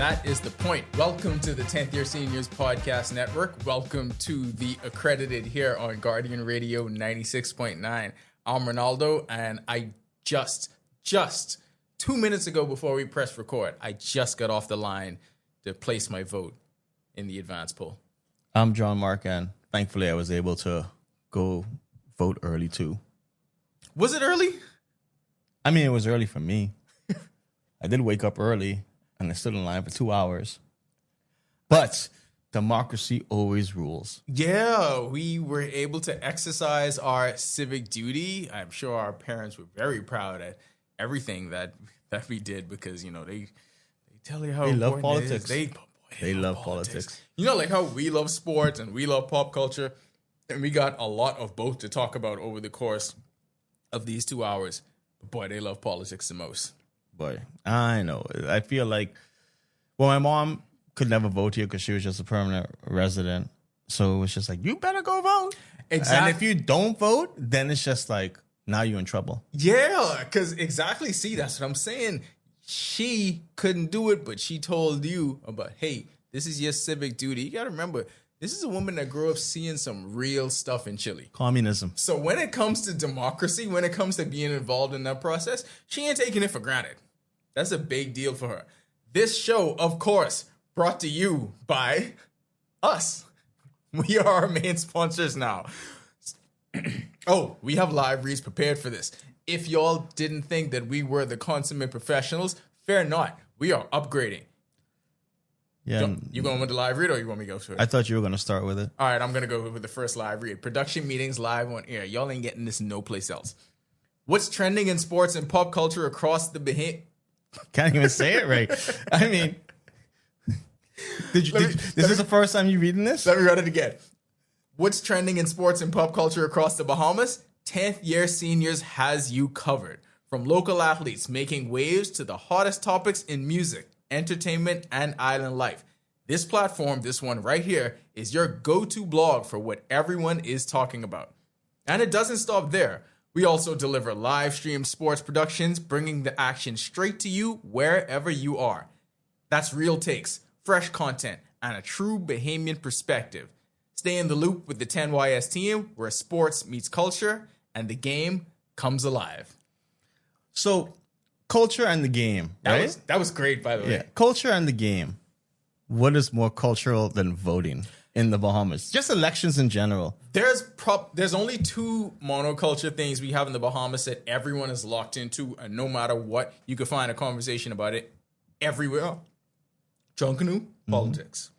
That is the point. Welcome to the 10th Year Seniors Podcast Network. Welcome to the Accredited here on Guardian Radio 96.9. I'm Ronaldo, and I just 2 minutes ago before we pressed record, I just got off the line to place my vote in the advance poll. I'm John Mark, and thankfully I was able to go vote early too. Was it early? I mean, it was early for me. I did wake up early, and I stood in line for 2 hours. But democracy always rules. Yeah, we were able to exercise our civic duty. I'm sure our parents were very proud at everything that we did because, you know, they tell you how they love important politics. it is. They love politics. You know, like how we love sports and we love pop culture, and we got a lot of both to talk about over the course of these 2 hours. Boy, they love politics the most. Boy, I know. I feel like, well, my mom could never vote here because she was just a permanent resident. So it was just like, you better go vote. Exactly. And if you don't vote, then it's just like, now you're in trouble. Yeah, because exactly. See, that's what I'm saying. She couldn't do it, but she told you about, hey, this is your civic duty. You got to remember, this is a woman that grew up seeing some real stuff in Chile. Communism. So when it comes to democracy, when it comes to being involved in that process, she ain't taking it for granted. That's a big deal for her. This show, of course, brought to you by us. We are our main sponsors now. Oh, we have live reads prepared for this. If y'all didn't think that we were the consummate professionals, fair not. We are upgrading. Yeah. You going with the live read or you want me to go through it? I thought you were going to start with it. All right, I'm going to go with the first live read. Production meetings live on air. Y'all ain't getting this no place else. What's trending in sports and pop culture across the Can't even say it right. I mean, this is the first time you're reading this? Let me read it again. What's trending in sports and pop culture across the Bahamas? 10th Year Seniors has you covered. From local athletes making waves to the hottest topics in music, entertainment, and island life. This platform, this one right here, is your go-to blog for what everyone is talking about. And it doesn't stop there. We also deliver live stream sports productions, bringing the action straight to you wherever you are. That's real takes, fresh content, and a true Bahamian perspective. Stay in the loop with the 10YS team, where sports meets culture and the game comes alive. So, culture and the game, right? That was great, by the way. Yeah, culture and the game. What is more cultural than voting in the Bahamas? Just elections in general. There's only two monoculture things we have in the Bahamas that everyone is locked into, and no matter what, you can find a conversation about it everywhere. Junkanoo, politics.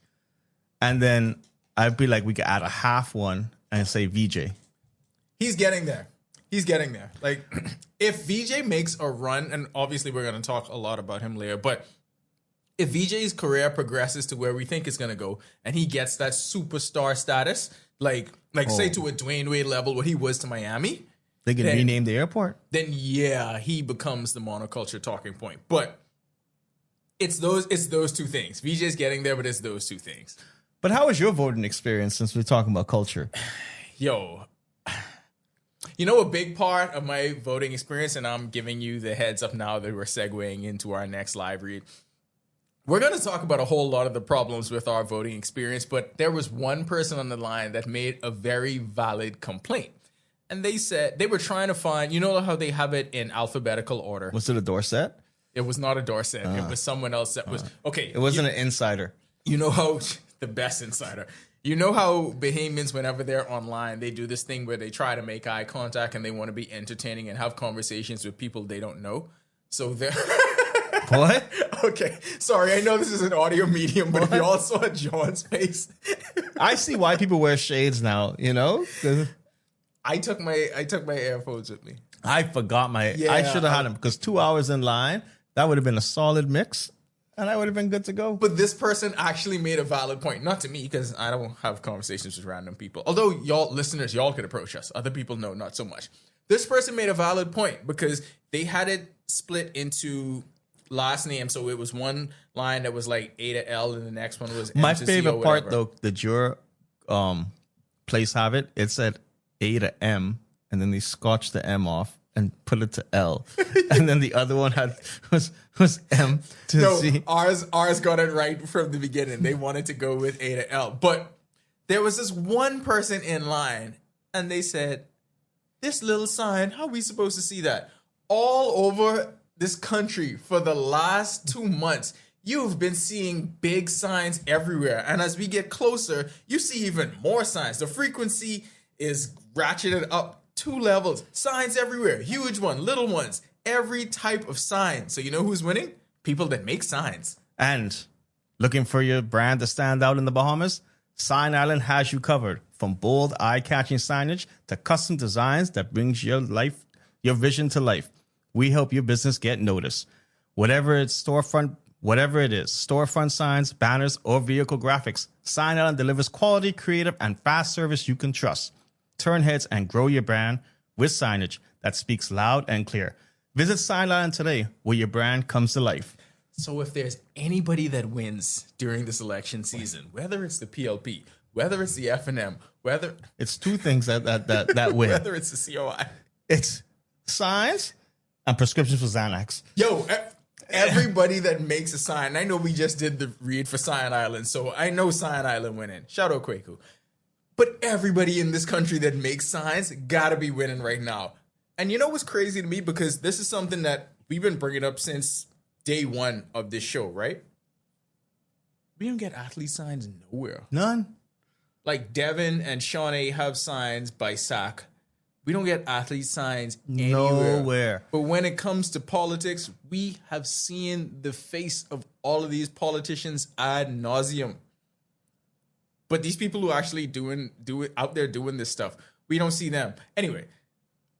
And then I'd be like, we could add a half one and say VJ. He's getting there. Like, if VJ makes a run, and obviously we're going to talk a lot about him later, but if VJ's career progresses to where we think it's going to go, and he gets that superstar status, say to a Dwayne Wade level what he was to Miami, they can rename the airport. Then yeah, he becomes the monoculture talking point. But it's those two things. VJ's getting there, but it's those two things. But how was your voting experience since we're talking about culture? Yo, you know, a big part of my voting experience, and I'm giving you the heads up now that we're segueing into our next live read. We're going to talk about a whole lot of the problems with our voting experience, but there was one person on the line that made a very valid complaint. And they said they were trying to find, you know how they have it in alphabetical order. Was it a Dorset? It was not a Dorset. It was someone else that was, okay. It wasn't an insider. You know how, the best insider. You know how Bahamians, whenever they're online, they do this thing where they try to make eye contact and they want to be entertaining and have conversations with people they don't know. So they're... What? Okay. Sorry, I know this is an audio medium, but if you all saw John's face. I see why people wear shades now, you know? I took my earphones with me. I forgot I should have had them because 2 hours in line, that would have been a solid mix. And I would have been good to go. But this person actually made a valid point. Not to me, because I don't have conversations with random people. Although y'all listeners, y'all could approach us. Other people, no, not so much. This person made a valid point because they had it split into last name. So it was one line that was like A to L and the next one was M My to favorite C or part, whatever. though, did your place have it? It said A to M, and then they scotched the M off and put it to L, and then the other one was M to No, C. ours got it right from the beginning. They wanted to go with A to L. But there was this one person in line, and they said, this little sign, how are we supposed to see that? All over this country for the last 2 months, you've been seeing big signs everywhere. And as we get closer, you see even more signs. The frequency is ratcheted up 2 levels. Signs everywhere. Huge one, little ones, every type of sign. So you know who's winning? People that make signs. And looking for your brand to stand out in the Bahamas? Sign Island has you covered. From bold, eye-catching signage to custom designs that brings your vision to life. We help your business get noticed. Whatever it is, storefront signs, banners, or vehicle graphics, Sign Island delivers quality, creative, and fast service you can trust. Turn heads and grow your brand with signage that speaks loud and clear. Visit Sign Island today, where your brand comes to life. So if there's anybody that wins during this election season, whether it's the PLP, whether it's the FNM, whether it's 2 things that win. Whether it's the COI, it's signs and prescriptions for Xanax. Yo, everybody that makes a sign. I know we just did the read for Sign Island, so I know Sign Island winning. Shout out Kwaku. But everybody in this country that makes signs gotta be winning right now. And you know what's crazy to me? Because this is something that we've been bringing up since day 1 of this show, right? We don't get athlete signs nowhere. None. Like Devin and Shawnee have signs by SAC. We don't get athlete signs anywhere. Nowhere. But when it comes to politics, we have seen the face of all of these politicians ad nauseum. But these people who actually do it out there doing this stuff, we don't see them. Anyway,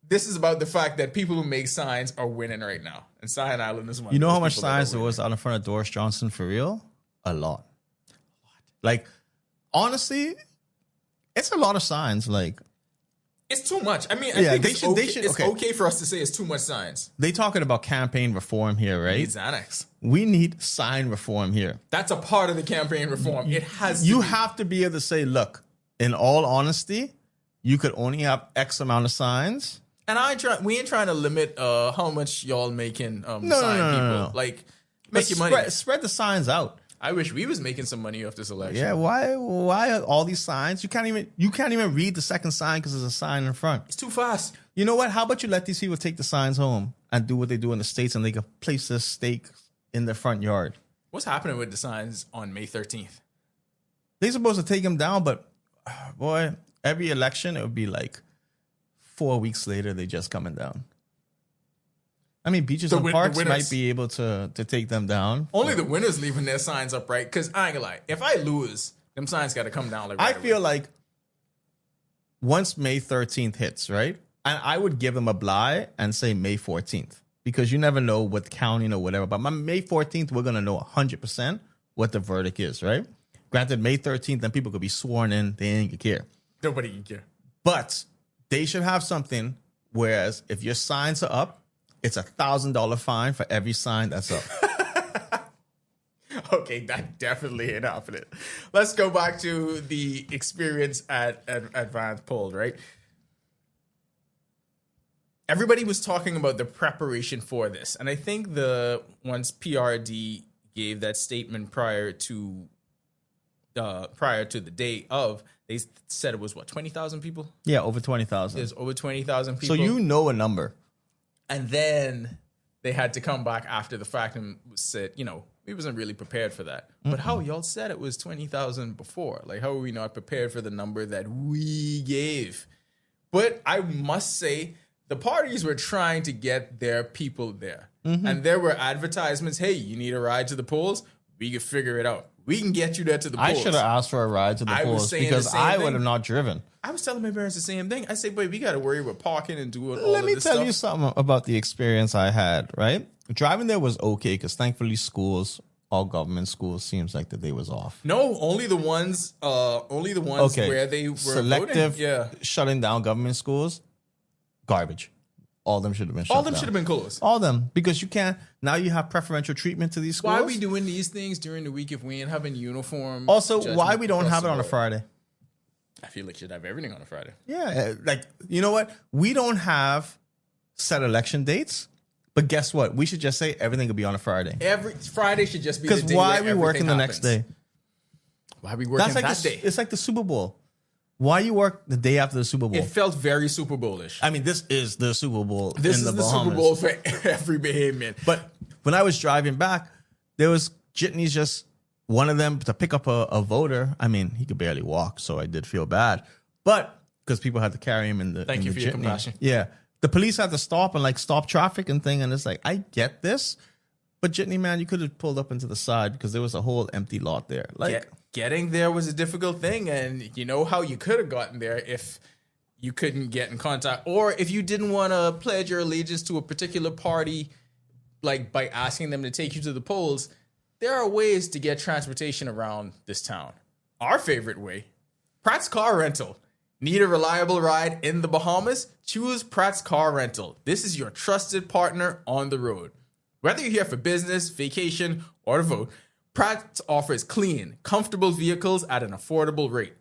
this is about the fact that people who make signs are winning right now. And Sign Island is one. You know how much signs there was out in front of Doris Johnson for real? A lot. Like, honestly, it's a lot of signs. Like, it's too much. I mean, I think it's okay. okay for us to say it's too much signs. They talking about campaign reform here, right? We need Xanax. We need sign reform here. That's a part of the campaign reform. It has. You have to be able to say, look, in all honesty, you could only have X amount of signs. And we ain't trying to limit how much y'all making sign people. No. Like, make your money. Spread the signs out. I wish we was making some money off this election. Yeah, why are all these signs? You can't even read the second sign because there's a sign in front. It's too fast. You know what? How about you let these people take the signs home and do what they do in the States, and they can place their stake in their front yard? What's happening with the signs on May 13th? They're supposed to take them down, but boy, every election it would be like 4 weeks later they just coming down. I mean, beaches and parks might be able to take them down. Only the winners leaving their signs up, right? Because I ain't gonna lie, if I lose, them signs got to come down. Like right I feel like once May 13th hits, right? And I would give them a bly and say May 14th, because you never know what counting or whatever. But by May 14th, we're gonna know 100% what the verdict is, right? Granted, May 13th, then people could be sworn in. They ain't gonna care. Nobody can care. But they should have something. Whereas if your signs are up, it's $1,000 fine for every sign that's up. Okay, that definitely ain't happening. Let's go back to the experience at Advanced Poll, right? Everybody was talking about the preparation for this. And I think once PRD gave that statement prior to the day of, they said it was, 20,000 people? Yeah, over 20,000. There's over 20,000 people. So you know a number. And then they had to come back after the fact and said, we wasn't really prepared for that. Mm-hmm. But how y'all said it was 20,000 before? Like, how are we not prepared for the number that we gave? But I must say, the parties were trying to get their people there. Mm-hmm. And there were advertisements, hey, you need a ride to the polls? We can figure it out. We can get you there to the polls. I should have asked for a ride to the polls because I would have not driven. I was telling my parents the same thing. I say, boy, we got to worry about parking and doing all of this stuff. Let me tell you something about the experience I had, right? Driving there was okay because thankfully all government schools, seems like the day was off. No, only the ones where they were selective voting. Shutting down government schools, garbage. All of them should have been shut down. All of them should have been closed. All of them. Because you can't, now you have preferential treatment to these schools. Why are we doing these things during the week if we ain't having uniform? Also, why we don't have it on a Friday? I feel like you should have everything on a Friday. Yeah. Like, you know what? We don't have set election dates. But guess what? We should just say everything could be on a Friday. Every Friday should just be the Because day why are where we working everything the next happens. day? Why are we working That's like that day? it's like the Super Bowl. Why you work the day after the Super Bowl? It felt very Super Bowl-ish. I mean, this is the Super Bowl This in is the the Bahamas. Super Bowl for every Bahamian. But when I was driving back, there was jitneys, just one of them to pick up a voter. I mean, he could barely walk, so I did feel bad. But because people had to carry him in the Thank in you the for your jitney. compassion. Yeah. The police had to stop and like stop traffic and thing. And it's like, I get this. But jitney man, you could have pulled up into the side because there was a whole empty lot there. Like Getting there was a difficult thing, and you know how you could have gotten there if you couldn't get in contact, or if you didn't want to pledge your allegiance to a particular party, like by asking them to take you to the polls. There are ways to get transportation around this town. Our favorite way, Pratt's Car Rental. Need a reliable ride in the Bahamas? Choose Pratt's Car Rental. This is your trusted partner on the road. Whether you're here for business, vacation, or to vote, Pratt offers clean, comfortable vehicles at an affordable rate.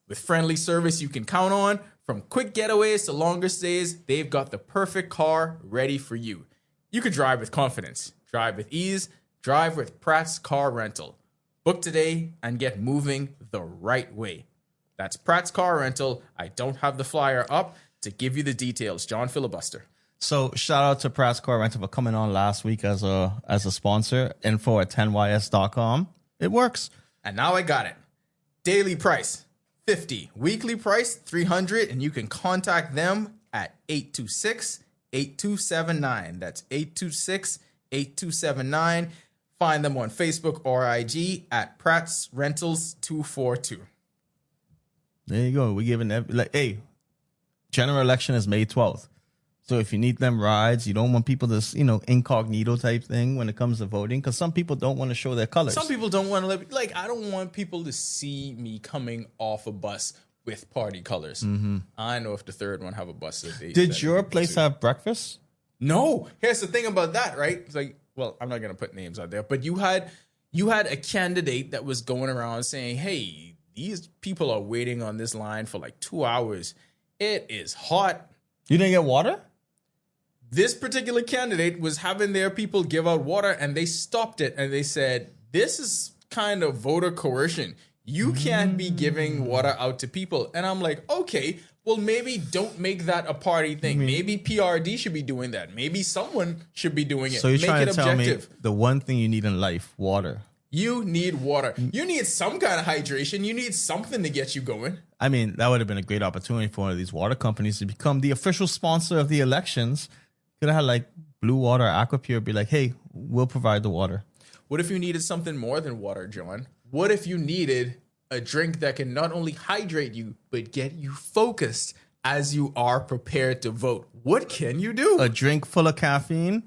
With friendly service you can count on, from quick getaways to longer stays, they've got the perfect car ready for you. You can drive with confidence, drive with ease, drive with Pratt's Car Rental. Book today and get moving the right way. That's Pratt's Car Rental. I don't have the flyer up to give you the details. John Filibuster. So shout out to Pratt's Car Rental for coming on last week as a sponsor. Info at 10ys.com. It works. And now I got it. Daily price, $50. Weekly price, $300. And you can contact them at 826-8279. That's 826-8279. Find them on Facebook or IG at Pratt's Rentals 242. There you go. We're giving hey, general election is May 12th. So if you need them rides, you don't want people to, incognito type thing when it comes to voting, because some people don't want to show their colors. Some people don't want to live. Like, I don't want people to see me coming off a bus with party colors. Mm-hmm. I know if the third one have a bus. Did your place have breakfast? No. Here's the thing about that, right? It's like, well, I'm not going to put names out there, but you had a candidate that was going around saying, hey, these people are waiting on this line for like 2 hours. It is hot. You didn't get water? This particular candidate was having their people give out water, and they stopped it, and they said, this is kind of voter coercion. You can't be giving water out to people. And I'm like, okay, well, maybe don't make that a party thing. Maybe PRD should be doing that. Maybe someone should be doing it. So you're Make trying it to tell objective. me the one thing you need in life, water. You need water. You need some kind of hydration. You need something to get you going. I mean, that would have been a great opportunity for one of these water companies to become the official sponsor of the elections. Could have had like Blue Water, Aquapure be like, hey, we'll provide the water. What if you needed something more than water, John? What if you needed a drink that can not only hydrate you, but get you focused as you are prepared to vote? What can you do? A drink full of caffeine,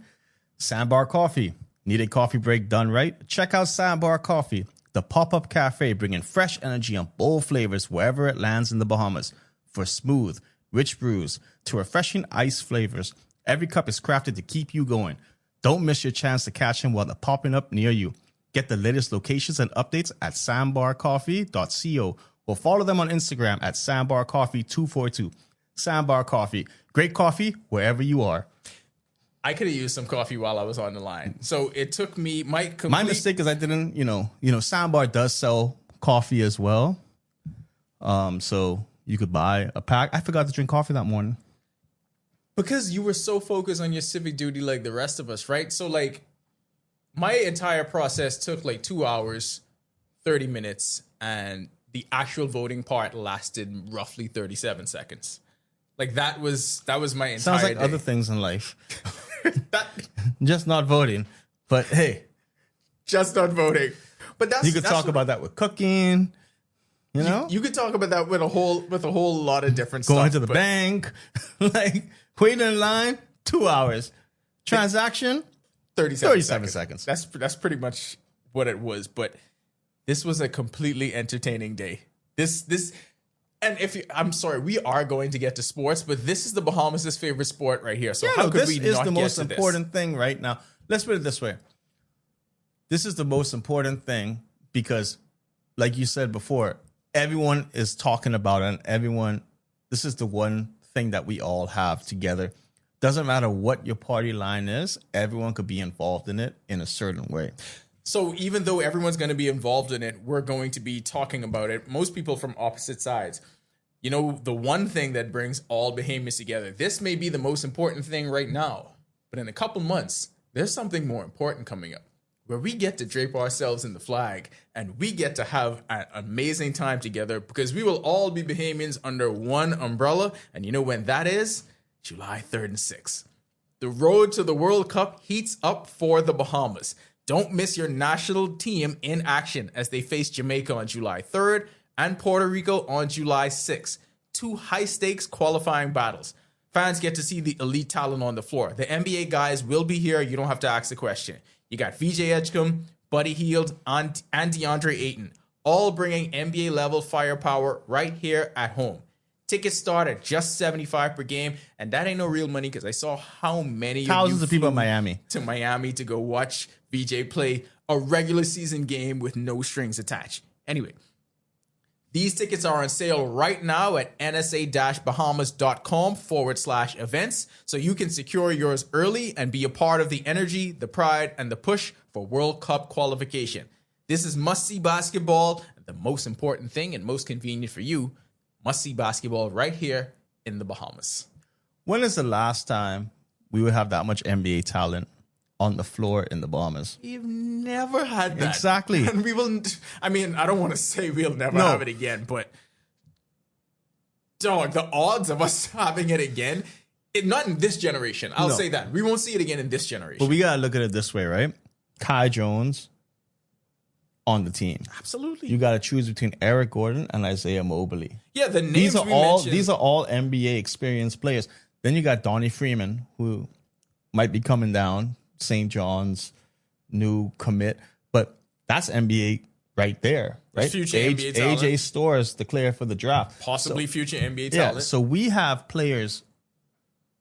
Sandbar Coffee. Need a coffee break done right? Check out Sandbar Coffee, the pop-up cafe bringing fresh energy and bold flavors wherever it lands in the Bahamas. For smooth, rich brews to refreshing ice flavors, every cup is crafted to keep you going. Don't miss your chance to catch them while they're popping up near you. Get the latest locations and updates at sandbarcoffee.co or follow them on Instagram at sandbarcoffee242. Sandbar Coffee. Great coffee wherever you are. I could have used some coffee while I was on the line. So it took me my mistake is I didn't, Sandbar does sell coffee as well. So you could buy a pack. I forgot to drink coffee that morning. Because you were so focused on your civic duty like the rest of us, right? So like my entire process took like 2 hours, 30 minutes, and the actual voting part lasted roughly 37 seconds. Like that was my entire Sounds like day. other things in life. Just not voting. But hey. Just not voting. But you could talk about that with cooking. You could talk about that with a whole lot of different stuff. Going to the bank, like waiting in line, 2 hours. Transaction, 37 seconds. That's pretty much what it was. But this was a completely entertaining day. And I'm sorry, we are going to get to sports, but this is the Bahamas' favorite sport right here. So how could we not get to this? This is the most important thing right now. Let's put it this way. This is the most important thing because, like you said before, everyone is talking about it, and this is the one thing that we all have together. Doesn't matter what your party line is, everyone could be involved in it in a certain way. So even though everyone's going to be involved in it, we're going to be talking about it. Most people from opposite sides. You know, the one thing that brings all behemoths together, this may be the most important thing right now, but in a couple months, there's something more important coming up where we get to drape ourselves in the flag and we get to have an amazing time together because we will all be Bahamians under one umbrella. And you know when that is? July 3rd and 6th. The road to the World Cup heats up for the Bahamas. Don't miss your national team in action as they face Jamaica on July 3rd and Puerto Rico on July 6th. 2 high-stakes qualifying battles. Fans get to see the elite talent on the floor. The NBA guys will be here. You don't have to ask the question. You got VJ Edgecombe, Buddy Hield, and DeAndre Ayton, all bringing NBA-level firepower right here at home. Tickets start at just $75 per game, and that ain't no real money because I saw how many Thousands of people in Miami to Miami to go watch VJ play a regular season game with no strings attached. Anyway, these tickets are on sale right now at nsa-bahamas.com/events, so you can secure yours early and be a part of the energy, the pride, and the push for World Cup qualification. This is must-see basketball, and the most important thing and most convenient for you, must-see basketball right here in the Bahamas. When is the last time we would have that much NBA talent on the floor in the Bahamas? We've never had that. Exactly. And we will, I mean, I don't want to say we'll never have it again, but dog, the odds of us having it again, not in this generation. I'll say that. We won't see it again in this generation. But we got to look at it this way, right? Kai Jones on the team. Absolutely. You got to choose between Eric Gordon and Isaiah Mobley. Yeah, the names These are we all mentioned. these are all NBA experienced players. Then you got Donnie Freeman, who might be coming down, St. John's new commit, but that's NBA right there, right? Future NBA talent. AJ Stores declared for the draft. Possibly future NBA Yeah, talent. so we have players,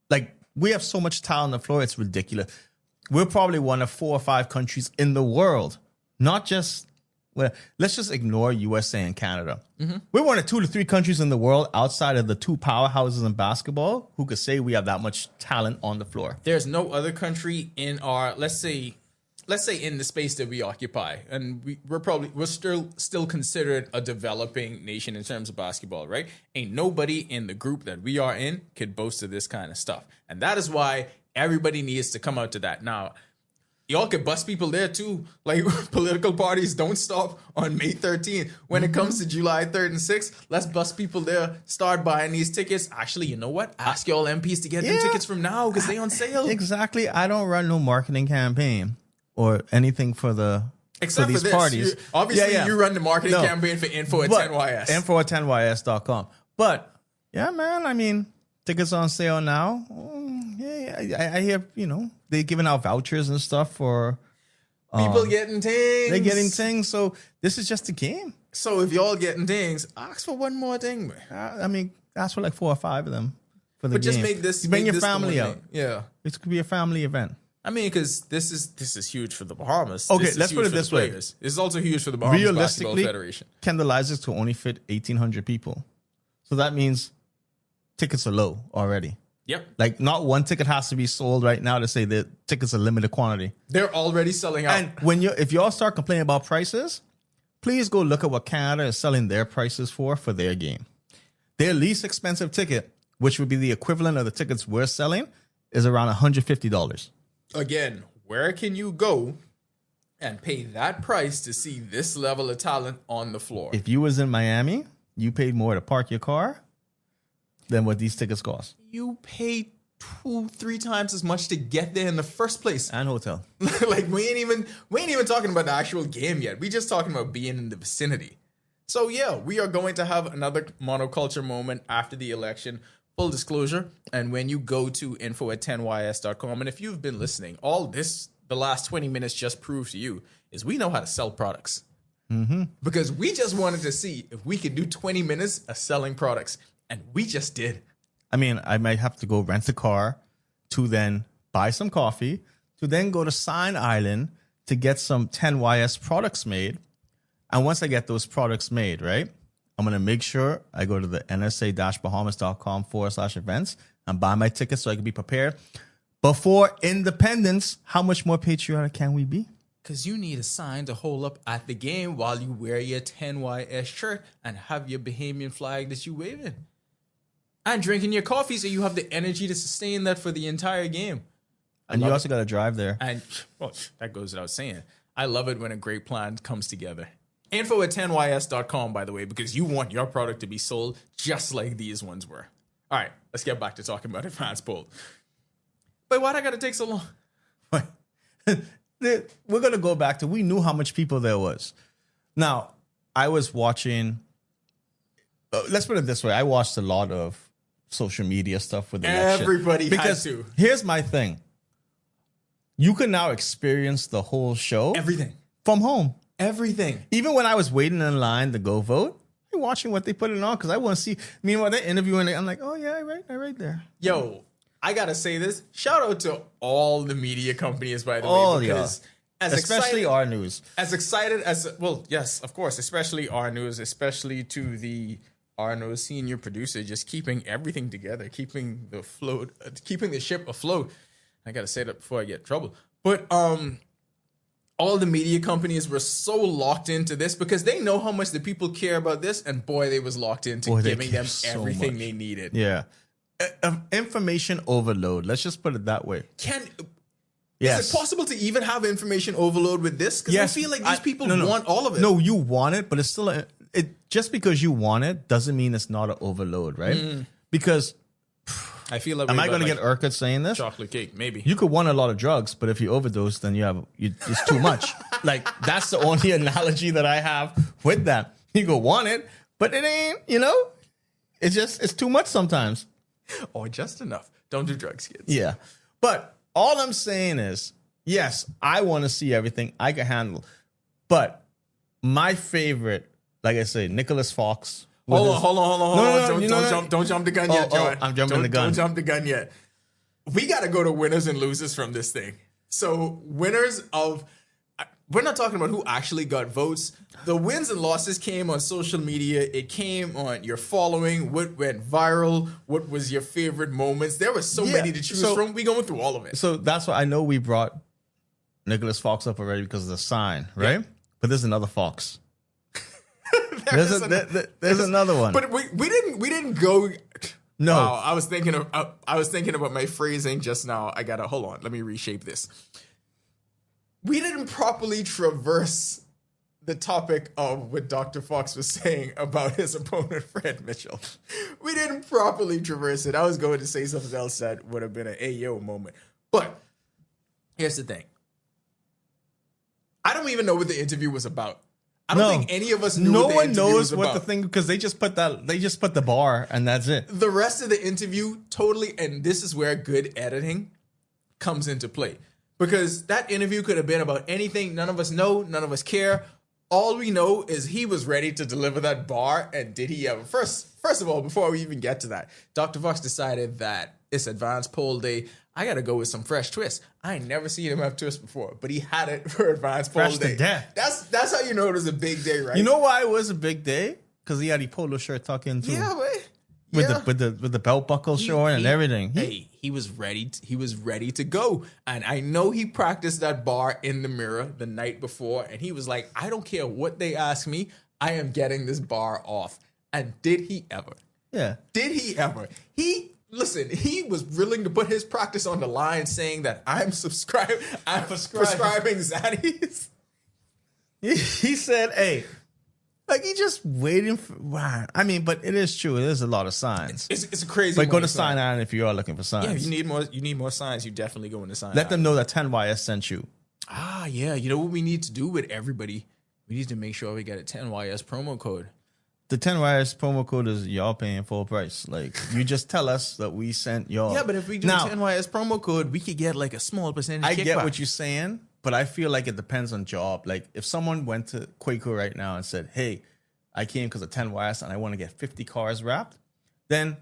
like we have so much talent on the floor, it's ridiculous. We're probably one of 4 or 5 countries in the world, not just, well, let's just ignore USA and Canada. We're one of 2 to 3 countries in the world outside of the 2 powerhouses in basketball who could say we have that much talent on the floor. There's no other country in our, let's say in the space that we occupy, and we're still considered a developing nation in terms of basketball, right? Ain't nobody in the group that we are in could boast of this kind of stuff. And that is why everybody needs to come out to that. Now, y'all could bust people there too. Like, political parties don't stop on May 13th. When it comes to July 3rd and 6th, let's bust people there. Start buying these tickets. Actually, you know what? Ask y'all MPs to get them tickets from now because they on sale. Exactly. I don't run no marketing campaign or anything for these parties. You run the marketing campaign for info at 10YS. Info at 10YS.com. But yeah, man, I mean, tickets on sale now. I hear, they're giving out vouchers and stuff for people getting things. They're getting things. So this is just a game. So if y'all getting things, ask for one more thing, man. I mean, ask for like 4 or 5 of them for the But game. just make this. Bring make your this family out. Yeah. It could be a family event. I mean, because this is huge for the Bahamas. Okay, This is let's put huge it for this the way. players. This is also huge for the Bahamas Basketball Realistically, Federation. Kendall Isaacs to only fit 1,800 people. So that means tickets are low already. Yep. Like, not one ticket has to be sold right now to say that tickets are limited quantity. They're already selling out. And if y'all start complaining about prices, please go look at what Canada is selling their prices for their game. Their least expensive ticket, which would be the equivalent of the tickets we're selling, is around $150. Again, where can you go and pay that price to see this level of talent on the floor? If you was in Miami, you paid more to park your car than what these tickets cost. You pay 2-3 times as much to get there in the first place. And hotel. Like, we ain't even talking about the actual game yet. We just talking about being in the vicinity. So yeah, we are going to have another monoculture moment after the election. Full disclosure, and when you go to info at 10ys.com, and if you've been listening, all this, the last 20 minutes just proves to you, is we know how to sell products. Because we just wanted to see if we could do 20 minutes of selling products, and we just did. I mean, I might have to go rent a car to then buy some coffee, to then go to Sign Island to get some 10YS products made. And once I get those products made, right, I'm going to make sure I go to the nsa-bahamas.com/events and buy my tickets so I can be prepared. Before Independence, how much more patriotic can we be? Because you need a sign to hold up at the game while you wear your 10YS shirt and have your Bahamian flag that you waving. And drinking your coffee so you have the energy to sustain that for the entire game. And you also got to drive there. And, well, that goes without saying. I love it when a great plan comes together. Info at 10ys.com, by the way, because you want your product to be sold just like these ones were. All right, let's get back to talking about advanced poll. But why'd I got to take so long? We're going to go back to, we knew how much people there was. Now, I was watching, let's put it this way. I watched a lot of social media stuff with the election. Everybody has to. Here's my thing. You can now experience the whole show. Everything. From home. Everything. Even when I was waiting in line to go vote, I'm watching what they put it on because I want to see. Meanwhile, they're interviewing, I'm like, oh, yeah, I right there. Yo, I got to say this. Shout out to all the media companies, by the way. Because especially our news. As excited as, well, yes, of course, especially our news, especially to the our news senior producer, just keeping everything together, keeping the ship afloat. I got to say that before I get in trouble. But all the media companies were so locked into this because they know how much the people care about this. And boy, they was locked into giving them everything they needed. Yeah. Information overload. Let's just put it that way. Is it possible to even have information overload with this? Because I feel like these people want all of it. No, you want it, but it's still just because you want it doesn't mean it's not an overload, right? Because I feel like, am I going to get Urquhart saying this? Chocolate cake, maybe. You could want a lot of drugs, but if you overdose, then it's too much. Like, that's the only analogy that I have with that. You could want it, but it ain't, it's too much sometimes. Or just enough. Don't do drugs, kids. Yeah. But all I'm saying is, yes, I want to see everything I can handle. But my favorite, like I say, Nicholas Fox. Hold on. Don't jump the gun yet, John. I'm jumping the gun. Don't jump the gun yet. We got to go to winners and losers from this thing. So winners of... We're not talking about who actually got votes. The wins and losses came on social media. It came on your following, what went viral, what was your favorite moments. There were so many to choose from. We going through all of it. So that's why I know we brought Nicholas Fox up already because of the sign, right? Yeah. But there's another Fox. there's another one. But we didn't go. No, wow, I was thinking about my phrasing just now. I gotta hold on. Let me reshape this. We didn't properly traverse the topic of what Dr. Fox was saying about his opponent, Fred Mitchell. We didn't properly traverse it. I was going to say something else that would have been an Ayo moment. But here's the thing. I don't even know what the interview was about. I don't think any of us knew what the interview was about. No one knows what the thing, because they just put the bar and that's it. The rest of the interview totally, and this is where good editing comes into play. Because that interview could have been about anything. None of us know. None of us care. All we know is he was ready to deliver that bar. And did he ever? First of all, before we even get to that, Dr. Fox decided that it's advanced poll day. I got to go with some fresh twists. I ain't never seen him have twists before, but he had it for advanced poll day. Fresh to death. That's how you know it was a big day, right? You know why it was a big day? Because he had the polo shirt tucked in too. Yeah, man. With the belt buckle showing and everything. He was ready. He was ready to go, and I know he practiced that bar in the mirror the night before, and he was like, "I don't care what they ask me, I am getting this bar off." And did he ever? Yeah. Did he ever? He was willing to put his practice on the line, saying that I'm prescribing Xannies. He said, "Hey." Like, he just waiting for... Wow. I mean, but it is true. There's a lot of signs. It's a crazy But go to Sign Island if you are looking for signs. Yeah, you need more signs. You definitely go into Sign Let them know that 10YS sent you. Ah, yeah. You know what we need to do with everybody? We need to make sure we get a 10YS promo code. The 10YS promo code is y'all paying full price. Like, you just tell us that we sent y'all. Yeah, but if we do 10YS promo code, we could get like a small percentage I kickback. get what you're saying, but I feel like it depends on job. Like, if someone went to Quaker right now and said, hey, I came because of 10YS and I want to get 50 cars wrapped, then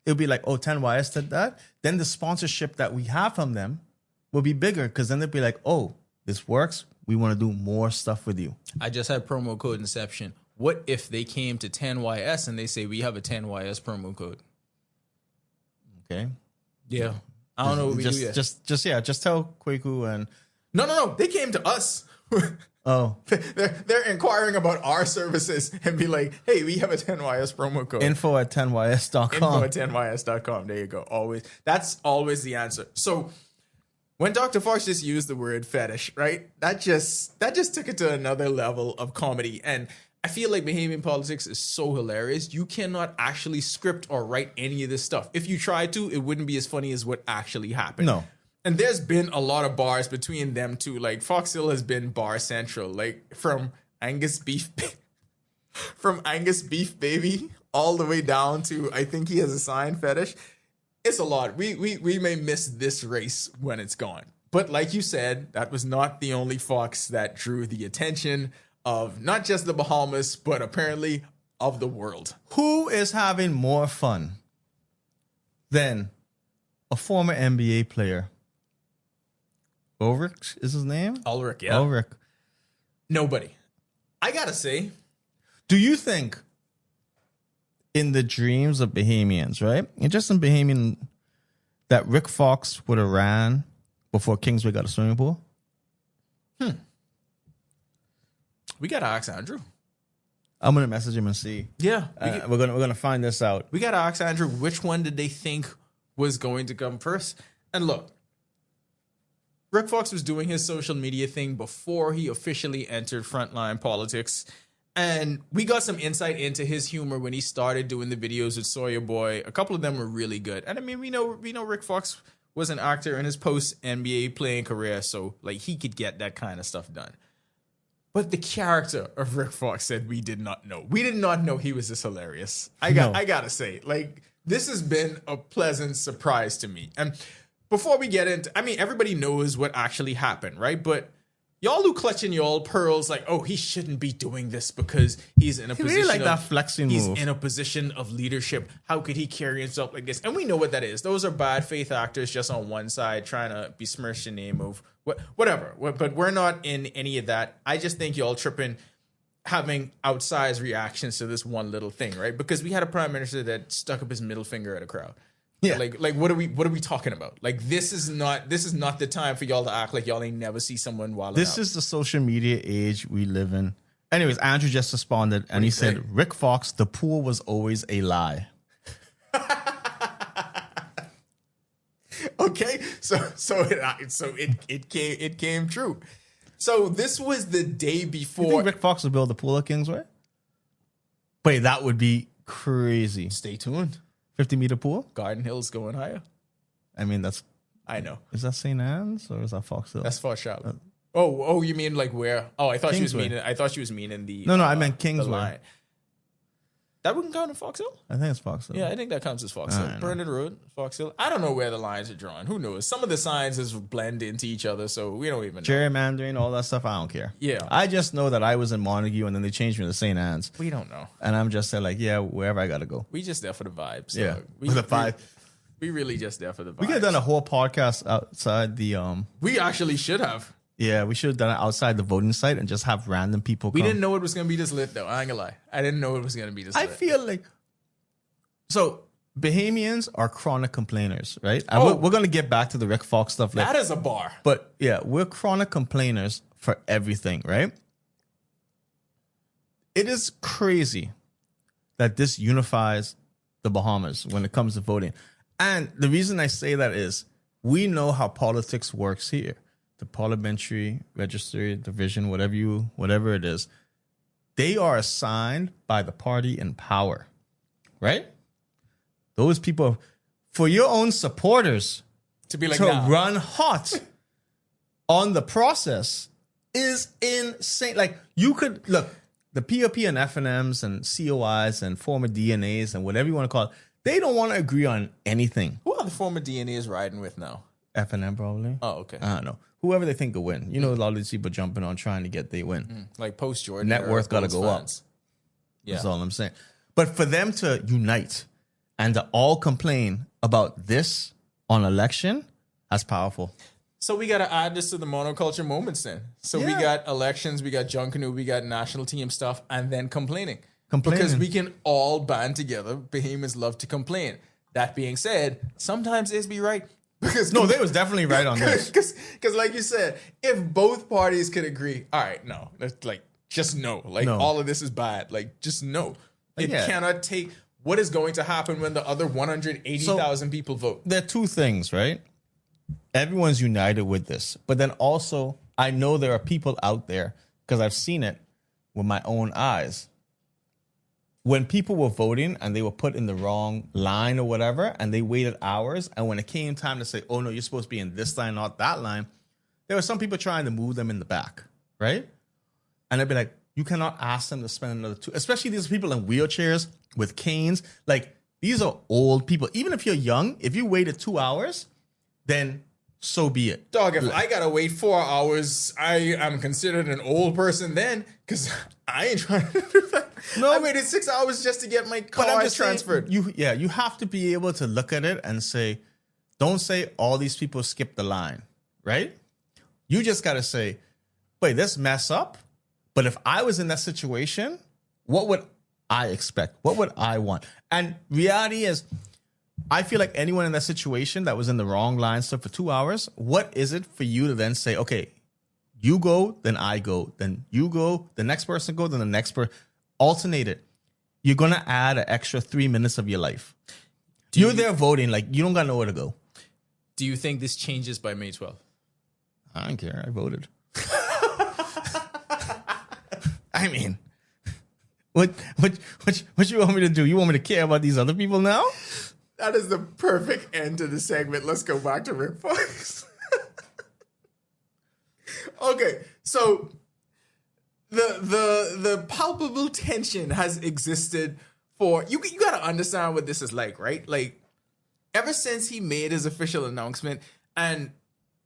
it'll be like, oh, 10YS did that. Then the sponsorship that we have from them will be bigger, because then they'll be like, oh, this works. We want to do more stuff with you. I just had promo code Inception. What if they came to 10YS and they say, we have a 10YS promo code? Okay. Yeah. I don't know what we do yet. Just tell Kwaku and... No. They came to us. Oh. They're inquiring about our services and be like, hey, we have a 10YS promo code. Info@10ys.com. Info@10ys.com. There you go. Always. That's always the answer. So when Dr. Fox just used the word fetish, right? That just took it to another level of comedy. And I feel like Bahamian politics is so hilarious. You cannot actually script or write any of this stuff. If you tried to, it wouldn't be as funny as what actually happened. No. And there's been a lot of bars between them two. Like Fox Hill has been bar central. Like from Angus Beef Baby all the way down to I think he has a sign fetish. It's a lot. We may miss this race when it's gone. But like you said, that was not the only Fox that drew the attention of not just the Bahamas, but apparently of the world. Who is having more fun than a former NBA player? Ulrich is his name? Ulrich, yeah. Ulrich. Nobody. I gotta say. Do you think in the dreams of Bahamians, right? And just in Bahamian, that Rick Fox would have ran before Kingsway got a swimming pool? We gotta ask Andrew. I'm gonna message him and see. Yeah. We're gonna find this out. We gotta ask Andrew which one did they think was going to come first. And look, Rick Fox was doing his social media thing before he officially entered frontline politics. And we got some insight into his humor when he started doing the videos with Sawyer Boy. A couple of them were really good. And I mean, we know Rick Fox was an actor in his post-NBA playing career, so like he could get that kind of stuff done. But the character of Rick Fox said we did not know. We did not know he was this hilarious. I gotta say, like, this has been a pleasant surprise to me. And before we get into, I mean, everybody knows what actually happened, right? But y'all who clutching y'all pearls like, oh, he shouldn't be doing this because he's in a position really like that flexing he's move. in a position of leadership. How could he carry himself like this? And we know what that is. Those are bad faith actors just on one side trying to besmirch the name of whatever. But we're not in any of that. I just think y'all tripping, having outsized reactions to this one little thing, right? Because we had a prime minister that stuck up his middle finger at a crowd. Yeah, like what are we talking about? Like this is not the time for y'all to act like y'all ain't never see someone while this is the social media age we live in. Anyways, Andrew just responded and he said, Rick Fox, the pool was always a lie. Okay, so it came true. So this was the day before. You think Rick Fox would build the pool at Kingsway? Wait, that would be crazy. Stay tuned. 50-meter pool? Garden Hill's going higher. I mean, I know. Is that St. Anne's or is that Fox Hill? That's Fox Charlotte. Oh, you mean like where? Oh, I thought Kingsway. She was meaning the. No, I meant Kingsway. That wouldn't count in Fox Hill? I think it's Fox Hill. Yeah, I think that counts as Fox Hill. Burnett Road, Fox Hill. I don't know where the lines are drawn. Who knows? Some of the signs just blend into each other, so we don't even know. Gerrymandering, all that stuff, I don't care. Yeah. I just know that I was in Montague and then they changed me to St. Anne's. We don't know. And I'm just saying, like, yeah, wherever I got to go. We just there for the vibes. So yeah, for the vibe. We really just there for the vibes. We could have done a whole podcast outside the... We actually should have. Yeah, we should have done it outside the voting site and just have random people come. We didn't know it was going to be this lit, though. I ain't gonna lie. I didn't know it was going to be this lit. I feel like... So, Bahamians are chronic complainers, right? We're going to get back to the Rick Fox stuff later. That is a bar. But, yeah, we're chronic complainers for everything, right? It is crazy that this unifies the Bahamas when it comes to voting. And the reason I say that is we know how politics works here. The parliamentary register division, whatever it is, they are assigned by the party in power, right? Those people, for your own supporters to be like to run hot on the process is insane. Like you could look, the POP and FNMs and COIs and former DNAs and whatever you want to call it, they don't want to agree on anything. Who are the former DNAs riding with now? FNM probably. Oh, okay. I don't know. Whoever they think will win. You know, a lot of these people jumping on trying to get they win. Like post Jordan. Net worth got to go up. Yeah. That's all I'm saying. But for them to unite and to all complain about this on election, that's powerful. So we got to add this to the monoculture moments then. So we Yeah. got elections, we got Junkanoo, we got national team stuff, and then complaining. Complaining. Because we can all band together. Behemoths love to complain. That being said, sometimes it's be right. Because No, they was definitely right on this. Because like you said, if both parties could agree, all right, no, that's like just no. Like No. all of this is bad. Like just no. It Yeah. cannot take what is going to happen when the other 180,000 people vote. There are two things, right? Everyone's united with this, but then also I know there are people out there because I've seen it with my own eyes. When people were voting and they were put in the wrong line or whatever, and they waited hours, and when it came time to say, "Oh no, you're supposed to be in this line, not that line," there were some people trying to move them in the back, right? And I'd be like, "You cannot ask them to spend another two," especially these people in wheelchairs with canes. Like these are old people. Even if you're young, if you waited 2 hours, then so be it. Dog, if I gotta wait 4 hours, I am considered an old person then, because I ain't trying to do that. No. I waited 6 hours just to get my But car I'm just saying, transferred. you have to be able to look at it and say, don't say all these people skipped the line, right? You just got to say, wait, this mess up. But if I was in that situation, what would I expect? What would I want? And reality is, I feel like anyone in that situation that was in the wrong line stuff for 2 hours, what is it for you to then say, okay, you go, then I go, then you go, the next person go, then the next person, alternate it. You're going to add an extra 3 minutes of your life. You're there voting, like you don't got nowhere to go. Do you think this changes by May 12th? I don't care. I voted. I mean, what you want me to do? You want me to care about these other people now? That is the perfect end to the segment. Let's go back to Rick Fox. Okay, so the palpable tension has existed for you got to understand what this is like, right? Like ever since he made his official announcement, and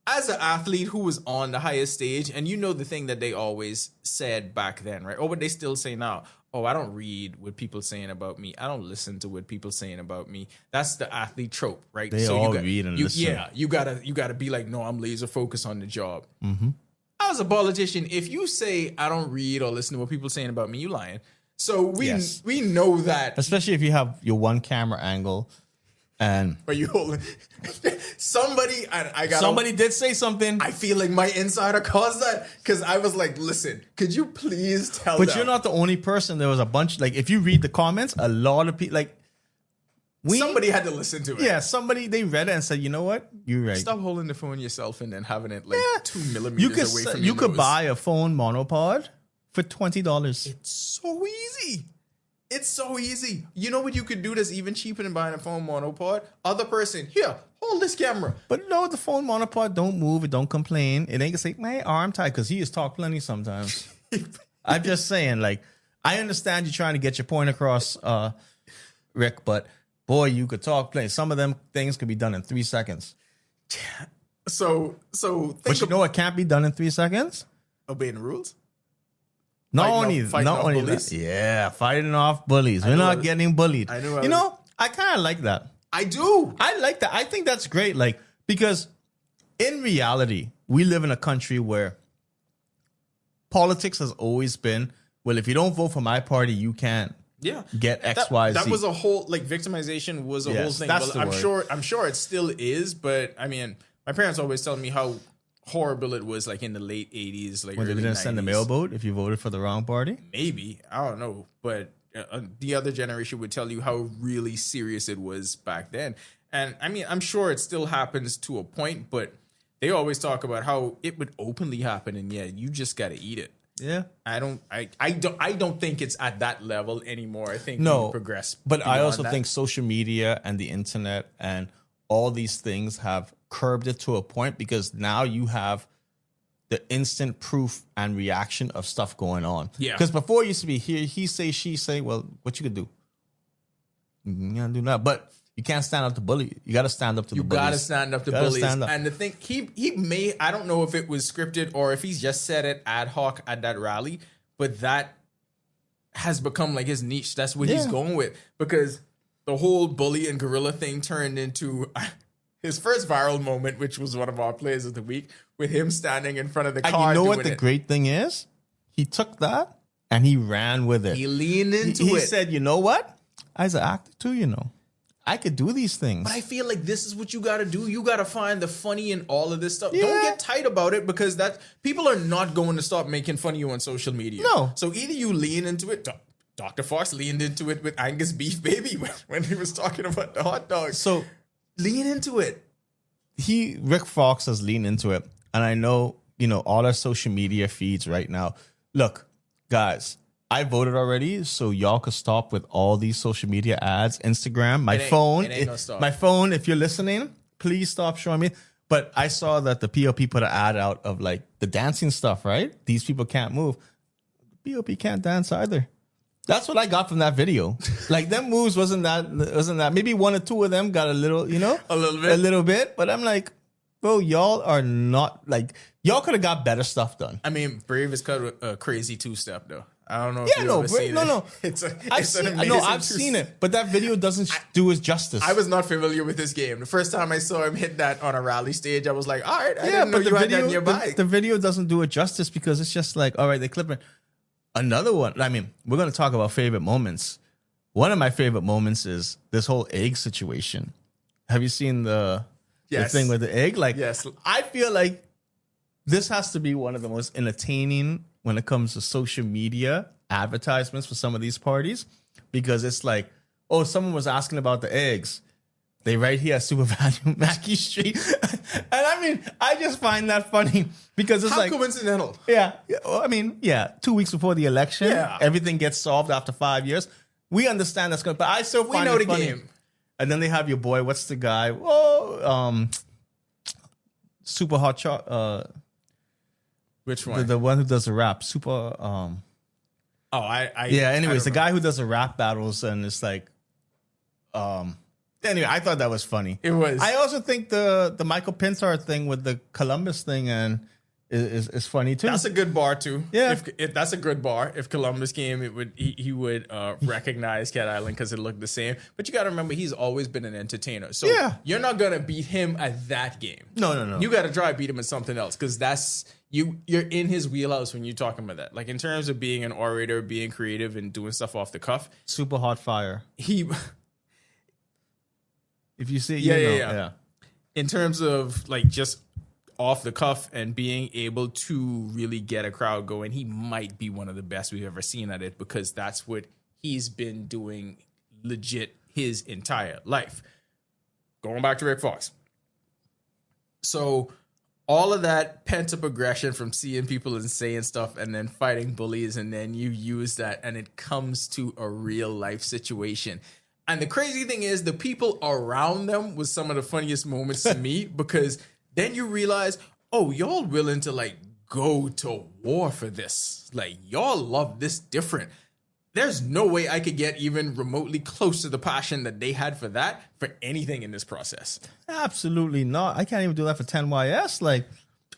as an athlete who was on the highest stage, and you know the thing that they always said back then, right? Or what they still say now. Oh, I don't read what people saying about me. I don't listen to what people saying about me. That's the athlete trope, right? They all you got, read and you, listen. yeah, you gotta be like, no, I'm laser focused on the job. Mm-hmm. As a politician, if you say I don't read or listen to what people saying about me, you lying. So we know that. Especially if you have your one camera angle and Are you holding somebody? I got somebody did say something. I feel like my insider caused that because I was like, listen, could you please tell But them? you're not the only person. There was a bunch. Like if you read the comments, a lot of people like Somebody had to listen to it. Yeah, somebody they read it and said, you know what, you're right. Stop holding the phone yourself and then having it like 2 millimeters You could away from you your could nose. buy a phone monopod for $20. It's so easy. It's so easy. You know what you could do that's even cheaper than buying a phone monopod? Other person, here, hold this camera. But no, the phone monopod don't move. It don't complain. It ain't gonna say my arm tight because he is talk plenty sometimes. I'm just saying, like, I understand you're trying to get your point across, Rick, but boy, you could talk plenty. Some of them things could be done in 3 seconds. So But you know what can't be done in 3 seconds? obeying the rules. Not Fighting off only bullies? that. Yeah, fighting off bullies. We're know not getting bullied. I knew I You was- know, I kind of like that. I do. I like that. I think that's great. Like, because in reality, we live in a country where politics has always been, well, if you don't vote for my party, you can't Yeah. get X, Y, Z. That was a whole like victimization was a Yes, whole thing. that's But the word. I'm sure it still is, but I mean, my parents always tell me how horrible it was like in the late 80s, like when they early didn't send a 90s. mailboat if you voted for the wrong party. Maybe, I don't know, but the other generation would tell you how really serious it was back then. And I mean, I'm sure it still happens to a point, but they always talk about how it would openly happen, and yeah, you just got to eat it. Yeah. I don't think it's at that level anymore. I think No, we progress. But I beyond also that. think social media and the internet and all these things have curbed it to a point because now you have the instant proof and reaction of stuff going on. Yeah. Because before it used to be here, he say, she say, well, what you could do? You can't do that. But you can't stand up to bully. You got to stand up to the bullies. You gotta stand up to Gotta bullies. stand up. And the thing, he may, I don't know if it was scripted or if he's just said it ad hoc at that rally, but that has become like his niche. That's what he's Yeah. going with, because the whole bully and gorilla thing turned into his first viral moment, which was one of our plays of the week, with him standing in front of the And car. you know doing what the it. great thing is? He took that and he ran with it. He leaned into He it. said, you know what? As an actor too, you know, I could do these things. But I feel like this is what you got to do. You got to find the funny in all of this stuff. Yeah. Don't get tight about it, because that people are not going to stop making fun of you on social media. No. So either you lean into it. Dr. Fox leaned into it with Angus Beef Baby when he was talking about the hot dog. So Lean into it. Rick Fox has leaned into it. And I know, you know, all our social media feeds right now. Look, guys, I voted already, so y'all could stop with all these social media ads. Instagram, my phone. It ain't no stop. My phone, if you're listening, please stop showing me. But I saw that the POP put an ad out of like the dancing stuff, right? These people can't move. POP can't dance either. That's what I got from that video. Like, them moves wasn't that. Maybe one or two of them got a little, you know, A little bit. But I'm like, bro, y'all are not like, y'all could have got better stuff done. I mean, Brave is kind of a crazy two-step, though. I don't know if Yeah, you've no, ever seen no, it. no. I've seen it, but that video doesn't do it justice. I was not familiar with this game. The first time I saw him hit that on a rally stage, I was like, all right, I didn't know you had that nearby. The video doesn't do it justice because it's just like, all right, they clip it. Another one, I mean, we're going to talk about favorite moments. One of my favorite moments is this whole egg situation. Have you seen the thing with the egg? Like, Yes. I feel like this has to be one of the most entertaining when it comes to social media advertisements for some of these parties, because it's like, oh, someone was asking about the eggs. They right here at Super Value Mackey Street. And I mean, I just find that funny because it's How like, coincidental. yeah, well, I mean, yeah, 2 weeks before the election, Yeah. everything gets solved after 5 years. We understand that's good, but I still find know it the funny. game. And then they have your boy, what's the guy? Oh, super hot shot. Which one? The one who does the rap, super. I Anyways, the don't guy who does the rap battles, and it's like, Anyway, I thought that was funny. It was. I also think the Michael Pintar thing with the Columbus thing and is funny too. That's a good bar too. Yeah. If that's a good bar. If Columbus came, he would recognize Cat Island because it looked the same. But you got to remember, he's always been an entertainer. So Yeah. you're not gonna beat him at that game. No. You got to try to beat him at something else, because that's you're in his wheelhouse when you're talking about that. Like, in terms of being an orator, being creative, and doing stuff off the cuff, super hot fire. he. If you see it, Yeah. In terms of like just off the cuff and being able to really get a crowd going, he might be one of the best we've ever seen at it, because that's what he's been doing legit his entire life. Going back to Rick Fox. So all of that pent up aggression from seeing people and saying stuff and then fighting bullies, and then you use that and it comes to a real life situation. And the crazy thing is, the people around them was some of the funniest moments to me, because then you realize, oh, y'all willing to like go to war for this. Like, y'all love this different. There's no way I could get even remotely close to the passion that they had for that, for anything in this process. Absolutely not. I can't even do that for 10YS. Like,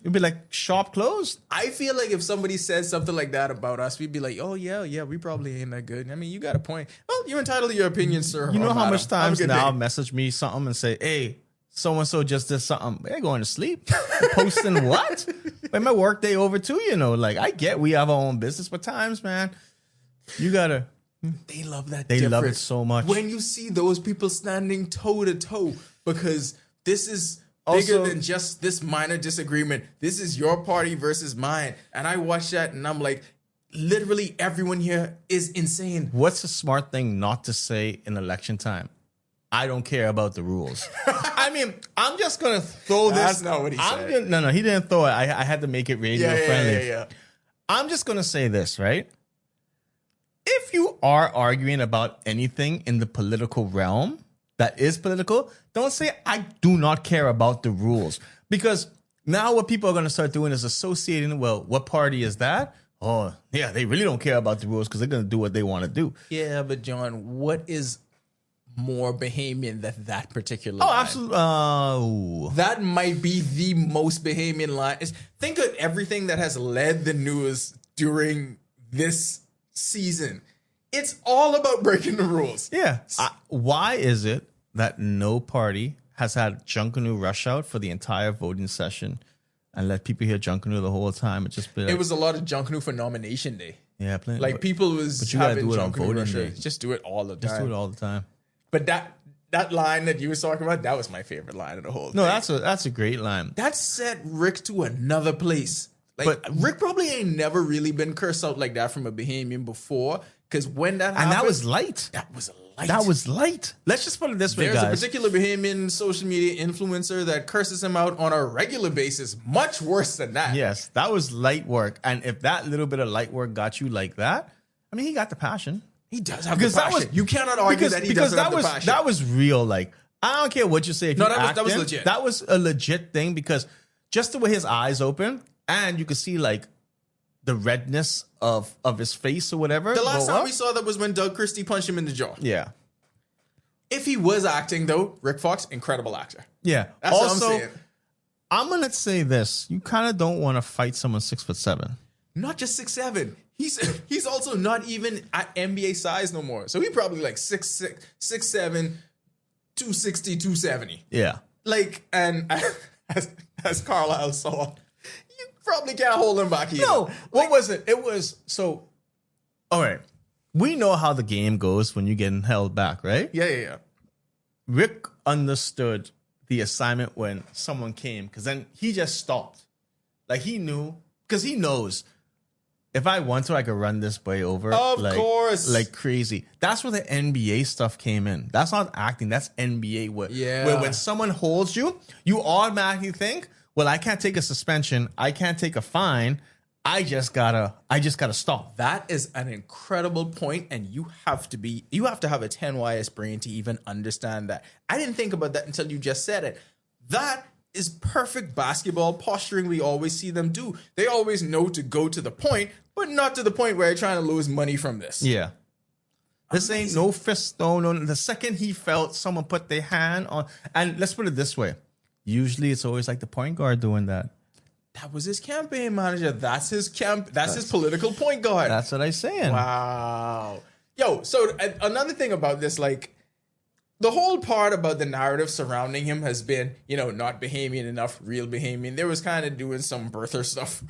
it'd be like shop closed. I feel like if somebody said something like that about us, we'd be like, oh, yeah, we probably ain't that good. I mean, you got a point. Well, you're entitled to your opinion, sir. You know how madam. much Have a times good now day. message me something and say, hey, so-and-so just did something. They're going to sleep. Posting what? But my work day over too, you know. Like, I get we have our own business, but times, man, you got to. They love that. They love it difference. so much. When you see those people standing toe to toe, because this is Also- bigger than just this minor disagreement. This is your party versus mine. And I watch that and I'm like, literally everyone here is insane. What's a smart thing not to say in election time? I don't care about the rules. I mean, I'm just going to throw this. That's not what he said. No, he didn't throw it. I had to make it radio friendly. Yeah. I'm just going to say this, right? If you are arguing about anything in the political realm that is political, don't say, I do not care about the rules. Because now what people are going to start doing is associating, well, what party is that? Oh, yeah, they really don't care about the rules because they're going to do what they want to do. Yeah, but John, what is more Bahamian than that particular Oh, line? absolutely. That might be the most Bahamian line. Think of everything that has led the news during this season. It's all about breaking the rules. Yeah. Why is it that no party has had Junkanoo rush out for the entire voting session and let people hear Junkanoo the whole time. It just be like, It was a lot of Junkanoo for nomination day. yeah, plenty. Like people was but you gotta having do it on Junkanoo voting rush day. hours. Just do it all the time. Just do it all the time. But that line that you was talking about, that was my favorite line of the whole thing. No, that's a great line. That set Rick to another place. Like, But- Rick probably ain't never really been cursed out like that from a Bahamian before. Because when that happened, And that was light. that was light. That was light. Let's just put it this way, There's a guys. particular Bahamian social media influencer that curses him out on a regular basis, much worse than that. Yes, that was light work. And if that little bit of light work got you like that, I mean, he got the passion. He does have Because the that passion. was You cannot argue that he doesn't have the passion. that was real. Like, I don't care what you say. If No, you that was acting, legit. That was a legit thing because just the way his eyes open and you could see like the redness of his face or whatever. The last go time up. we saw that was when Doug Christie punched him in the jaw. Yeah. If he was acting, though, Rick Fox, incredible actor. Yeah. That's Also, what I'm saying. I'm gonna say this: you kind of don't want to fight someone 6'7". Not just 6'7". He's also not even at NBA size no more. So he probably like 6'6", 6'7", 260, 270. Yeah. Like, and as Carlisle saw, you probably can't hold him back either. No, what was it? It was so. All right, we know how the game goes when you're getting held back, right? Yeah. Rick understood the assignment when someone came because then he just stopped. Like he knew because he knows if I want to, I could run this boy over. Of like, course. like crazy. That's where the NBA stuff came in. That's not acting. That's NBA. Where when someone holds you, you automatically think, well, I can't take a suspension. I can't take a fine. I just gotta stop. That is an incredible point, and you have to have a 10YS brain to even understand that. I didn't think about that until you just said it. That is perfect basketball posturing we always see them do. They always know to go to the point, but not to the point where they're trying to lose money from this. Yeah. This ain't no fist. No. The second he felt someone put their hand on, and let's put it this way. Usually it's always like the point guard doing that. That was his campaign manager. That's his his political point guard. That's what I'm saying. Wow. Yo, so another thing about this, like, the whole part about the narrative surrounding him has been, not Bahamian enough, real Bahamian. There was kind of doing some birther stuff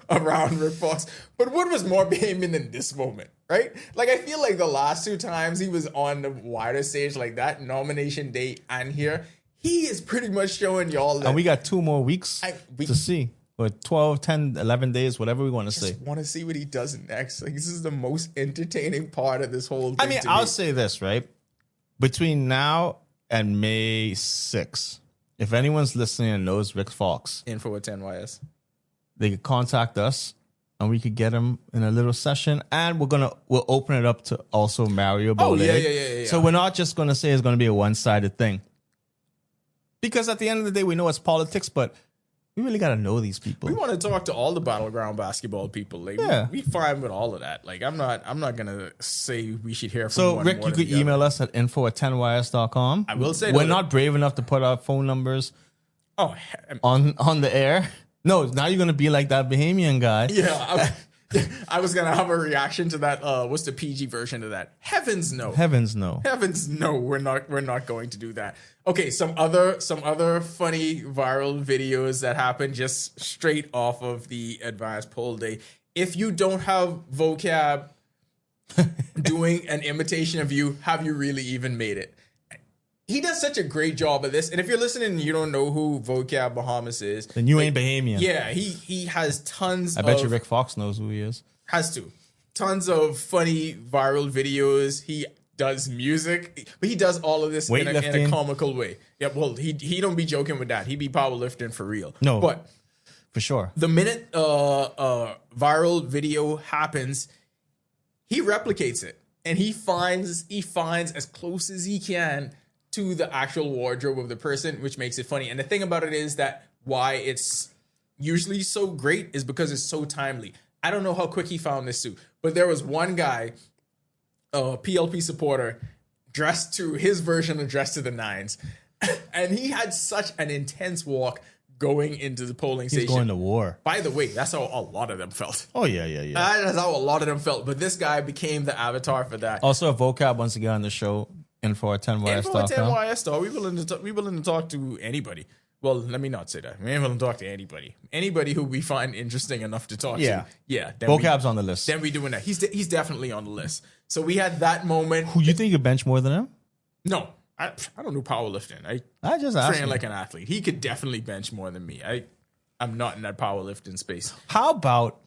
around Rick Fox. But what was more Bahamian than this moment, right? Like, I feel like the last two times he was on the wider stage like that, nomination day and here, he is pretty much showing y'all that. And we got 2 more weeks to see. Or 12, 10, 11 days, whatever we want to say. I want to see what he does next. Like, this is the most entertaining part of this whole thing. I mean, I'll say this, right? Between now and May 6th, if anyone's listening and knows Rick Fox, Info at 10YS. they could contact us and we could get him in a little session. And we'll open it up to also Mario Bole. Yeah. So we're not just going to say it's going to be a one-sided thing. Because at the end of the day, we know it's politics, but we really got to know these people. We want to talk to all the battleground basketball people. Like, Yeah. we fine with all of that. Like, I'm not gonna say we should hear from So, one Rick, more you than could the other. email us at info@10ys.com. I will say we're that- not brave enough to put our phone numbers Oh, on the air. No, now you're going to be like that Bahamian guy. yeah. I was gonna have a reaction to that. What's the PG version of that? Heavens no. Heavens no. Heavens no, we're not going to do that. Okay, some other funny viral videos that happened just straight off of the advanced poll day. If you don't have vocab doing an imitation of you, have you really even made it? He does such a great job of this. And if you're listening and you don't know who Vocab Bahamas is, Then you ain't Bahamian. yeah, he has tons I bet you Rick Fox knows who he is. has to. Tons of funny viral videos. He does music, but he does all of this in a Weightlifting. comical way. Yeah, well, he don't be joking with that. He be powerlifting for real. No. But For sure. the minute viral video happens, he replicates it. And he finds as close as he can to the actual wardrobe of the person, which makes it funny. And the thing about it is that why it's usually so great is because it's so timely. I don't know how quick he found this suit, but there was one guy, a PLP supporter, dressed to his version of Dressed to the Nines. And he had such an intense walk going into the polling He's station. going to war. By the way, that's how a lot of them felt. Oh, yeah. That's how a lot of them felt. But this guy became the avatar for that. Also, if Vocab wants to get on the show, Info at Info at 10ys.com. 10ys. We willing to talk to anybody. Well, let me not say that. We ain't willing to talk to anybody. Anybody who we find interesting enough to talk Yeah. to. Yeah. Vocab's on the list. Then we doing that. He's definitely on the list. So we had that moment. Who you think you bench more than him? No, I don't do powerlifting. I just asked train you. like an athlete. He could definitely bench more than me. I'm not in that powerlifting space. How about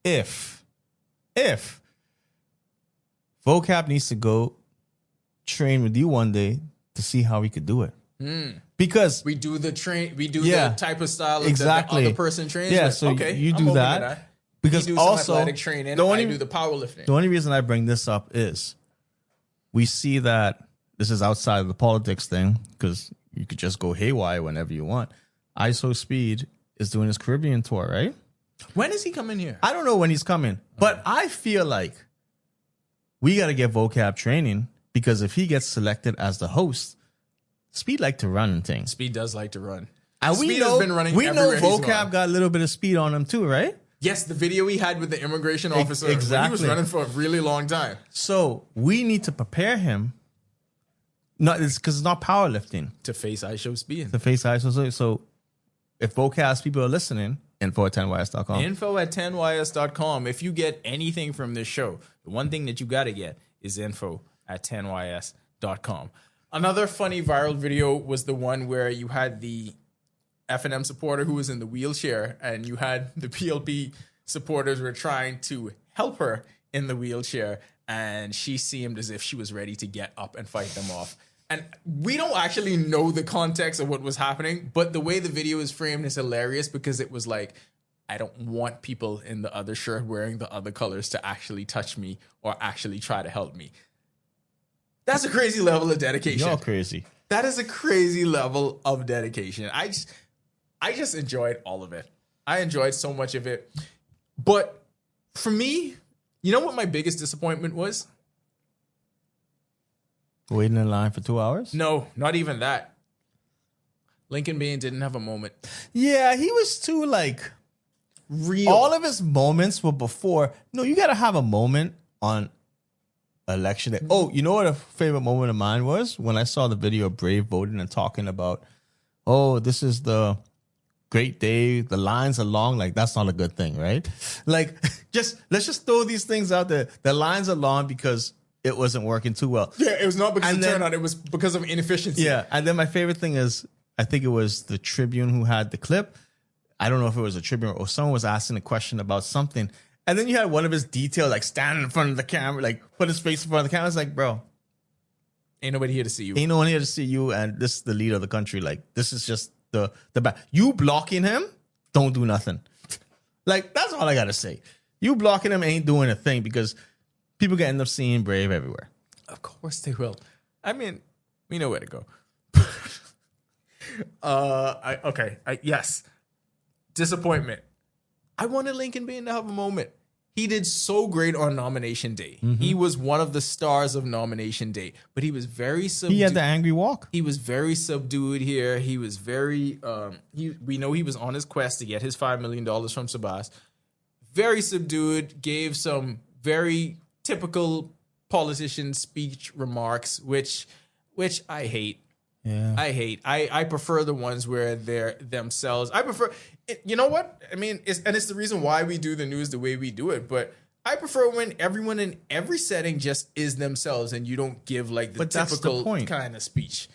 if Vocab needs to go train with you one day to see how he could do it? Because we do the type of style that exactly. the other person trains. Yeah, with. so okay, you I'm do open to that. Because you do some also athletic training. the only- I do the powerlifting. The only reason I bring this up is we see that this is outside of the politics thing because you could just go haywire whenever you want. ISO Speed is doing his Caribbean tour, right? When is he coming here? I don't know when he's coming, but I feel like we got to get Vocab training because if he gets selected as the host, Speed like to run and things. Speed does like to run. And Speed we know, has been running we know everywhere he's Vocab gone. got a little bit of speed on him too, right? Yes, the video he had with the immigration officer. When he was exactly. running for a really long time. So we need to prepare him. Not because it's not powerlifting To face ISO Speed. to face ISO. So if Vocab people are listening, info at 10ys.com. Info at 10ys.com. If you get anything from this show, the one thing that you got to get is info at 10ys.com. Another funny viral video was the one where you had the F&M supporter who was in the wheelchair and you had the PLP supporters were trying to help her in the wheelchair and she seemed as if she was ready to get up and fight them off. And we don't actually know the context of what was happening, but the way the video is framed is hilarious because it was like, I don't want people in the other shirt wearing the other colors to actually touch me or actually try to help me. That's a crazy level of dedication. You're crazy. That is a crazy level of dedication. I just enjoyed all of it. I enjoyed so much of it. But for me, you know what my biggest disappointment was? Waiting in line for 2 hours? No, not even that. Lincoln Bain didn't have a moment. Yeah, he was too like Real. all of his moments were before. No, you got to have a moment on election day. Oh, you know what a favorite moment of mine was? When I saw the video of Brave voting and talking about, oh, this is the great day. The lines are long. Like, that's not a good thing, right? Like, let's just throw these things out there. The lines are long because it wasn't working too well. Yeah, it was not because And of then- turnout. It was because of inefficiency. Yeah. And then my favorite thing is, I think it was the Tribune who had the clip. I don't know if it was a Tribune or someone was asking a question about something. And then you had one of his details, like standing in front of the camera, like put his face in front of the camera. It's like, bro, Ain't nobody here to see you. ain't no one here to see you. And this is the leader of the country. Like, this is just the back. You blocking him, don't do nothing. Like, that's all I got to say. You blocking him ain't doing a thing because people can end up seeing Brave everywhere. Of course they will. I mean, we know where to go. Yes. Disappointment. I wanted Lincoln Bain to have a moment. He did so great on nomination day. He was one of the stars of nomination day, but he was very subdued. He had the angry walk. He was very subdued here. He was very we know he was on his quest to get his $5 million from Sabas. Very subdued, gave some very typical politician speech remarks, which I hate. Yeah. I hate. I prefer the ones where they're themselves. I prefer. You know what? I mean, it's the reason why we do the news the way we do it. But I prefer when everyone in every setting just is themselves, and you don't give like the But that's the typical point. kind of speech.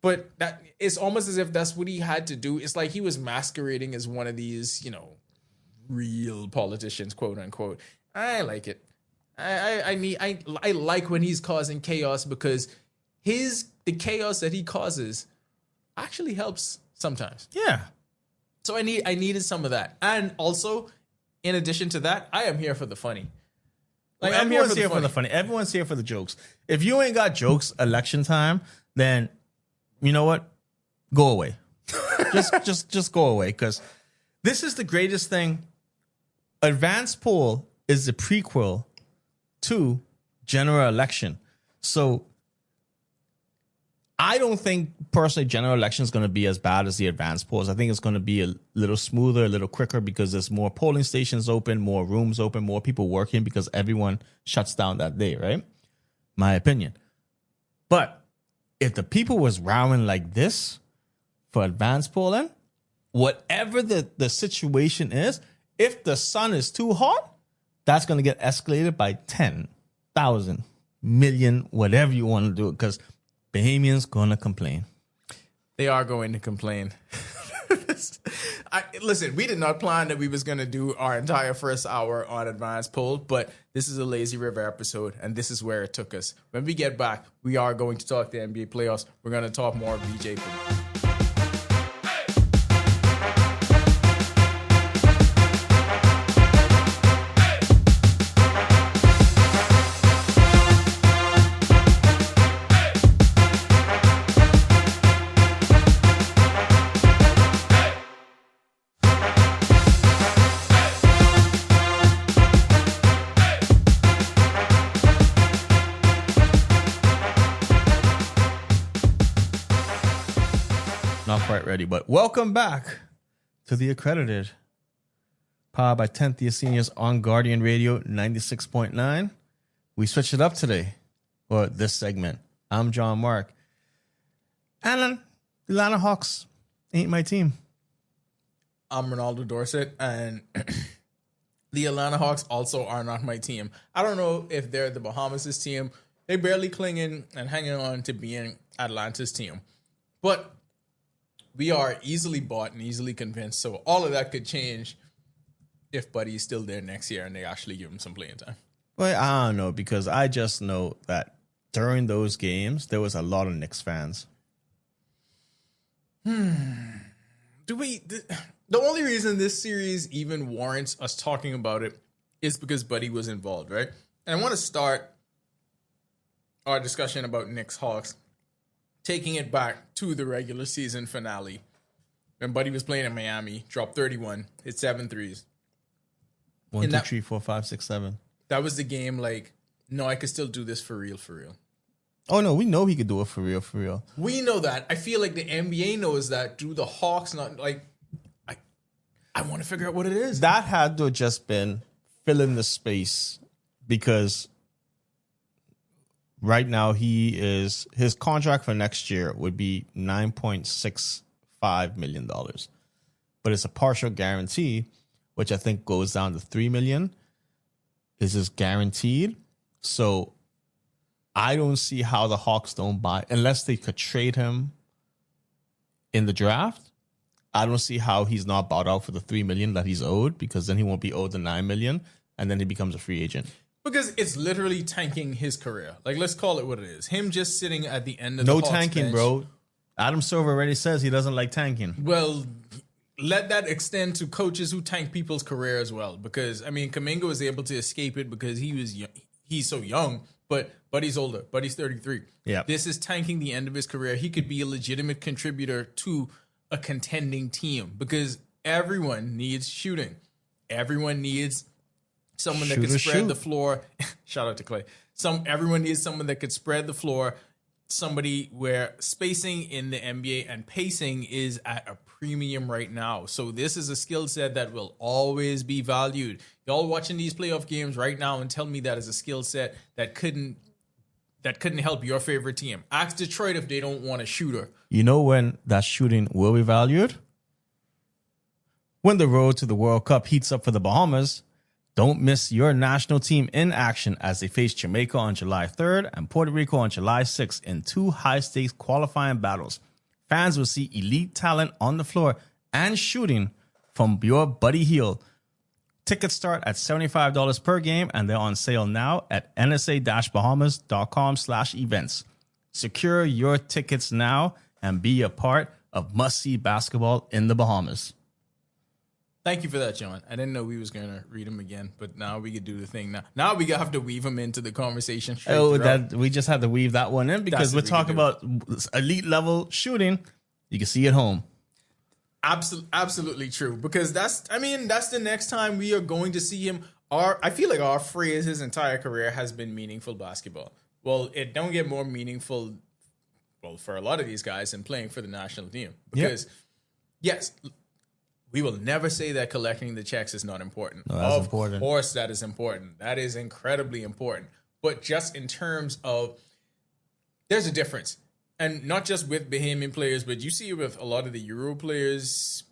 But that it's almost as if that's what he had to do. It's like he was masquerading as one of these, real politicians, quote unquote. I like it. I like when he's causing chaos because the chaos that he causes actually helps sometimes. Yeah. So I needed some of that. And also, in addition to that, I am here for the funny. Like, I'm Everyone's here for the funny. Everyone's here for the jokes. If you ain't got jokes election time, then you know what? Go away. just go away because this is the greatest thing. Advanced poll is the prequel to general election. So I don't think personally general election is going to be as bad as the advanced polls. I think it's going to be a little smoother, a little quicker because there's more polling stations open, more rooms open, more people working because everyone shuts down that day, right? My opinion. But if the people was rowing like this for advanced polling, whatever the situation is, if the sun is too hot, that's going to get escalated by 10,000 million, whatever you want to do, because Bahamians going to complain. They are going to complain. Listen, we did not plan that we was going to do our entire first hour on advanced poll, but this is a Lazy River episode, and this is where it took us. When we get back, we are going to talk the NBA playoffs. We're going to talk more BJ. Not quite ready, but welcome back to the Accredited, powered by 10th year seniors on Guardian Radio 96.9. We switched it up today for this segment. I'm John Mark. And the Atlanta Hawks ain't my team. I'm Ronaldo Dorset, and the Atlanta Hawks also are not my team. I don't know if they're the Bahamas' team. They're barely clinging and hanging on to being Atlanta's team. But we are easily bought and easily convinced. So all of that could change if Buddy's still there next year and they actually give him some playing time. Well, I don't know, because I just know that during those games, there was a lot of Knicks fans. The only reason this series even warrants us talking about it is because Buddy was involved, right? And I want to start our discussion about Knicks Hawks taking it back to the regular season finale when Buddy was playing in Miami, dropped 31, hit 7 threes. 1, 2, 3, 4, 5, 6, 7. That was the game, like, no, I could still do this for real, for real. Oh, no, we know he could do it for real, for real. We know that. I feel like the NBA knows that. Do the Hawks not, like, I want to figure out what it is. That had to have just been filling the space, because right now his contract for next year would be $9.65 million. But it's a partial guarantee, which I think goes down to $3 million. This is guaranteed. So I don't see how the Hawks don't buy, unless they could trade him in the draft. I don't see how he's not bought out for the $3 million that he's owed, because then he won't be owed the $9 million, and then he becomes a free agent. Because it's literally tanking his career. Like, let's call it what it is. Him just sitting at the end of the Hawks tanking, bench. bro. Adam Silver already says he doesn't like tanking. Well, let that extend to coaches who tank people's career as well. Because, I mean, Kuminga was able to escape it because he's so young, but Buddy's older. Buddy's 33. Yeah. This is tanking the end of his career. He could be a legitimate contributor to a contending team, because everyone needs shooting. Everyone needs someone that could spread the floor. Shout out to Clay. Everyone needs someone that could spread the floor. Somebody where spacing in the NBA and pacing is at a premium right now. So this is a skill set that will always be valued. Y'all watching these playoff games right now and tell me that is a skill set that couldn't help your favorite team. Ask Detroit if they don't want a shooter. You know when that shooting will be valued? When the road to the World Cup heats up for the Bahamas. Don't miss your national team in action as they face Jamaica on July 3rd and Puerto Rico on July 6th in 2 high-stakes qualifying battles. Fans will see elite talent on the floor and shooting from your Buddy Hield. Tickets start at $75 per game, and they're on sale now at nsa-bahamas.com/events. Secure your tickets now and be a part of must-see basketball in the Bahamas. Thank you for that, John. I didn't know we was going to read them again, but now we could do the thing. Now we have to weave them into the conversation. We just had to weave that one in, because we're talking about elite level shooting. You can see at home. Absolutely true, because that's the next time we are going to see him. I feel like our phrase his entire career has been meaningful basketball. Well, it don't get more meaningful, well, for a lot of these guys than playing for the national team. Because, yes, we will never say that collecting the checks is not important. No, that's important. Of course that is important. That is incredibly important. But just in terms of, there's a difference. And not just with Bahamian players, but you see it with a lot of the Euro players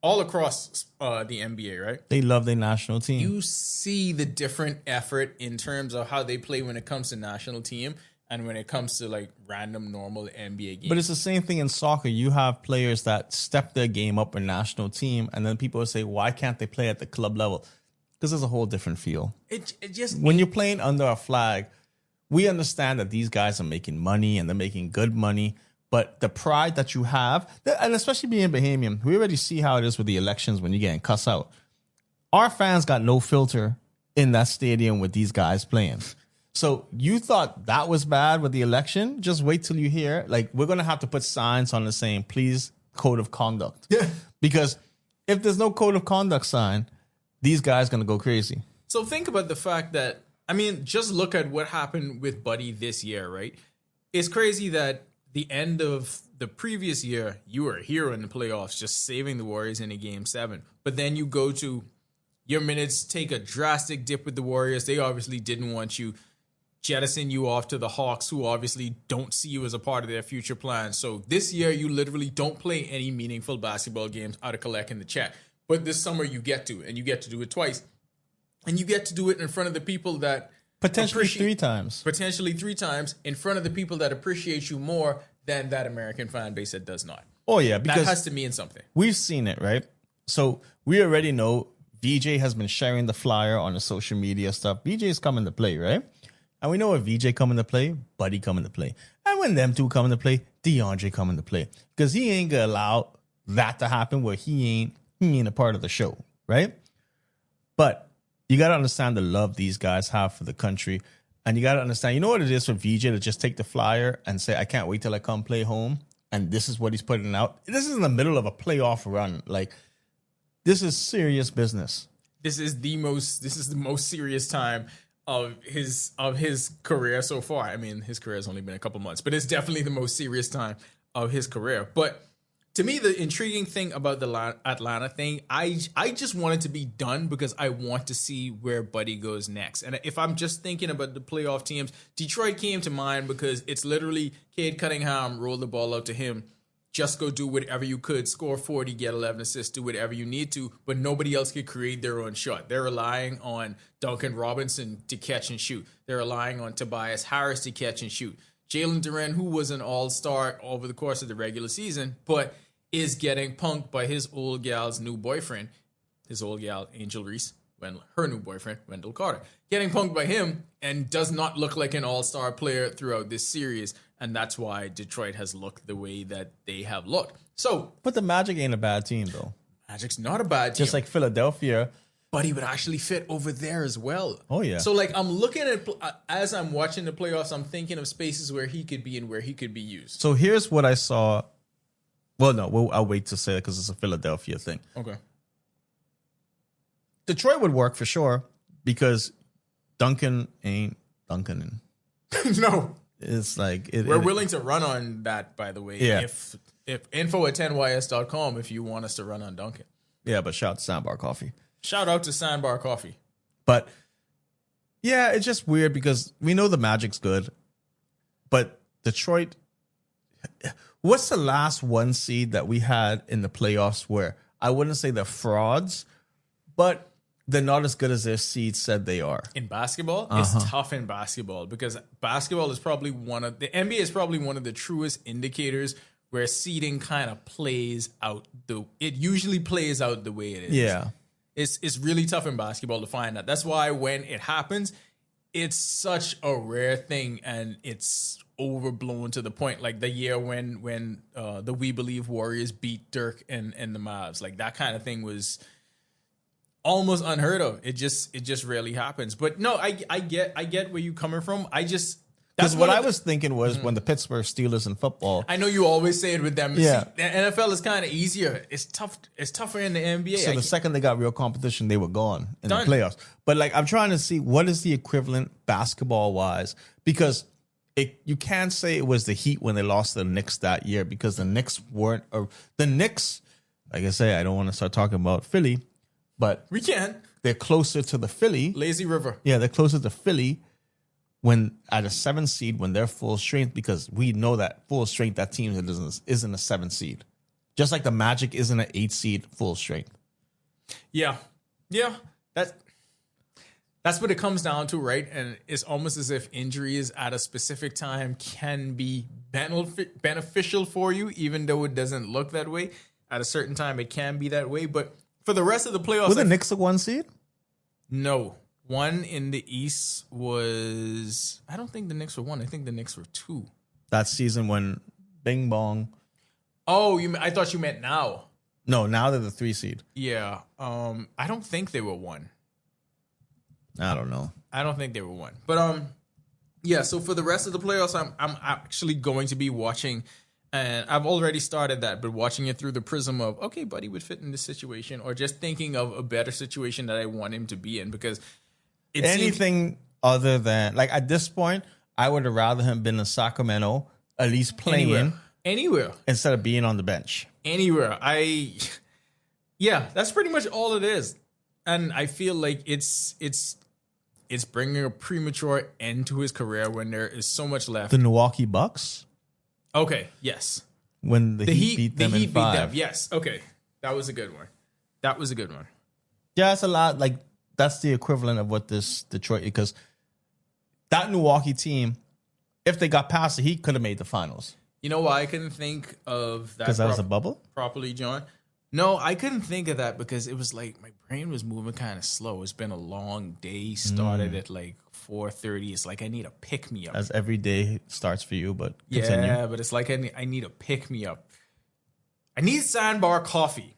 all across the NBA, right? They love their national team. You see the different effort in terms of how they play when it comes to national team and when it comes to like random normal NBA games. But it's the same thing in soccer. You have players that step their game up in national team, and then people will say, why can't they play at the club level? Because there's a whole different feel. It just When you're playing under a flag, we understand that these guys are making money and they're making good money. But the pride that you have, and especially being Bahamian, we already see how it is with the elections when you're getting cussed out. Our fans got no filter in that stadium with these guys playing. So you thought that was bad with the election? Just wait till you hear. Like, we're going to have to put signs on the saying, please, code of conduct. Yeah. Because if there's no code of conduct sign, these guys going to go crazy. So think about the fact that, I mean, just look at what happened with Buddy this year, right? It's crazy that the end of the previous year, you were a hero in the playoffs, just saving the Warriors in a game 7. But then you go to your minutes, take a drastic dip with the Warriors. They obviously didn't want you, jettison you off to the Hawks, who obviously don't see you as a part of their future plans. So this year, you literally don't play any meaningful basketball games out of collecting the check. But this summer, you get to, and you get to do it twice. And you get to do it in front of the people that Potentially 3 times. Potentially 3 times in front of the people that appreciate you more than that American fan base that does not. Oh, yeah. Because that has to mean something. We've seen it, right? So we already know VJ has been sharing the flyer on the social media stuff. VJ is coming to play, right? And we know if VJ coming to play, Buddy coming to play. And when them two coming to play, DeAndre coming to play. Because he ain't going to allow that to happen where he ain't a part of the show, right? But you got to understand the love these guys have for the country. And you got to understand, you know what it is for VJ to just take the flyer and say, I can't wait till I come play home. And this is what he's putting out. This is in the middle of a playoff run. Like, this is serious business. This is the most serious time of his career so far. I mean, his career has only been a couple months, but it's definitely the most serious time of his career. But to me, the intriguing thing about the Atlanta thing, I just want it to be done because I want to see where Buddy goes next. And if I'm just thinking about the playoff teams, Detroit came to mind because it's literally Cade Cunningham, roll the ball out to him, just go do whatever you could, score 40, get 11 assists, do whatever you need to, but nobody else could create their own shot. They're relying on Duncan Robinson to catch and shoot. They're relying on Tobias Harris to catch and shoot. Jalen Duren, who was an all-star over the course of the regular season, but is getting punked by his old gal's new boyfriend, his old gal, Angel Reese, her new boyfriend, Wendell Carter. Getting punked by him and does not look like an all-star player throughout this series, and that's why Detroit has looked the way that they have looked. So, but the Magic ain't a bad team, though. Magic's not a bad team. Just like Philadelphia. But he would actually fit over there as well. Oh, yeah. So, like, I'm looking at, as I'm watching the playoffs, I'm thinking of spaces where he could be and where he could be used. So here's what I saw. Well, no, I'll wait to say it because it's a Philadelphia thing. Okay. Detroit would work for sure because Duncan ain't Duncan. No. It's like... We're willing to run on that, by the way. Yeah. If info@10ys.com if you want us to run on Duncan. Yeah, but shout out to Sandbar Coffee. Shout out to Sandbar Coffee. But, yeah, it's just weird because we know the Magic's good, but Detroit... What's the last 1 seed that we had in the playoffs where I wouldn't say they're frauds, but they're not as good as their seeds said they are? In basketball, it's tough in basketball because basketball is probably the NBA is probably one of the truest indicators where seeding kind of plays out. It usually plays out the way it is. Yeah. It's really tough in basketball to find that. That's why when it happens, it's such a rare thing and it's overblown to the point like the year when the We Believe Warriors beat Dirk and the Mavs. Like that kind of thing was almost unheard of. It just rarely happens. But no, I get where you're coming from. Because what I was thinking was when the Pittsburgh Steelers in football. I know you always say it with them. Yeah. See, the NFL is kind of easier. It's tough. It's tougher in the NBA. So the second they got real competition, they were gone in Done. the playoffs. But like I'm trying to see what is the equivalent basketball wise because you can't say it was the Heat when they lost to the Knicks that year because the Knicks weren't. Or the Knicks, like I say, I don't want to start talking about Philly, but we can. They're closer to the Philly. Lazy River. Yeah, they're closer to Philly. when at a 7 seed when they're full strength, because we know that full strength that team isn't a 7 seed, just like the Magic isn't an 8 seed full strength. Yeah, that's what it comes down to, right? And it's almost as if injuries at a specific time can be beneficial for you, even though it doesn't look that way. At a certain time, it can be that way. But for the rest of the playoffs, Were the Knicks a 1 seed? No. One in the East was... I don't think the Knicks were 1. I think the Knicks were 2. That season when Bing Bong... Oh, I thought you meant now. No, now they're the 3 seed. Yeah. I don't think they were 1. I don't know. I don't think they were 1. But yeah, so for the rest of the playoffs, I'm actually going to be watching, and I've already started that, but watching it through the prism of, okay, Buddy would fit in this situation, or just thinking of a better situation that I want him to be in, because anything other than, like, at this point, I would have rather him been in Sacramento, at least playing anywhere instead of being on the bench. Anywhere. Yeah, that's pretty much all it is. And I feel like it's bringing a premature end to his career when there is so much left. The Milwaukee Bucks? Okay, yes. When the Heat beat them in 5. Yes, okay. That was a good one. Yeah, it's a lot. Like, that's the equivalent of what this Detroit, because that Milwaukee team, if they got past the Heat, could have made the finals. You know why I couldn't think of that? Because that was a bubble? Properly, John? No, I couldn't think of that because it was like my brain was moving kind of slow. It's been a long day. Started at like 4:30. It's like I need a pick me up. As every day starts for you, but continue. Yeah, but it's like I need a pick me up. I need Sandbar coffee.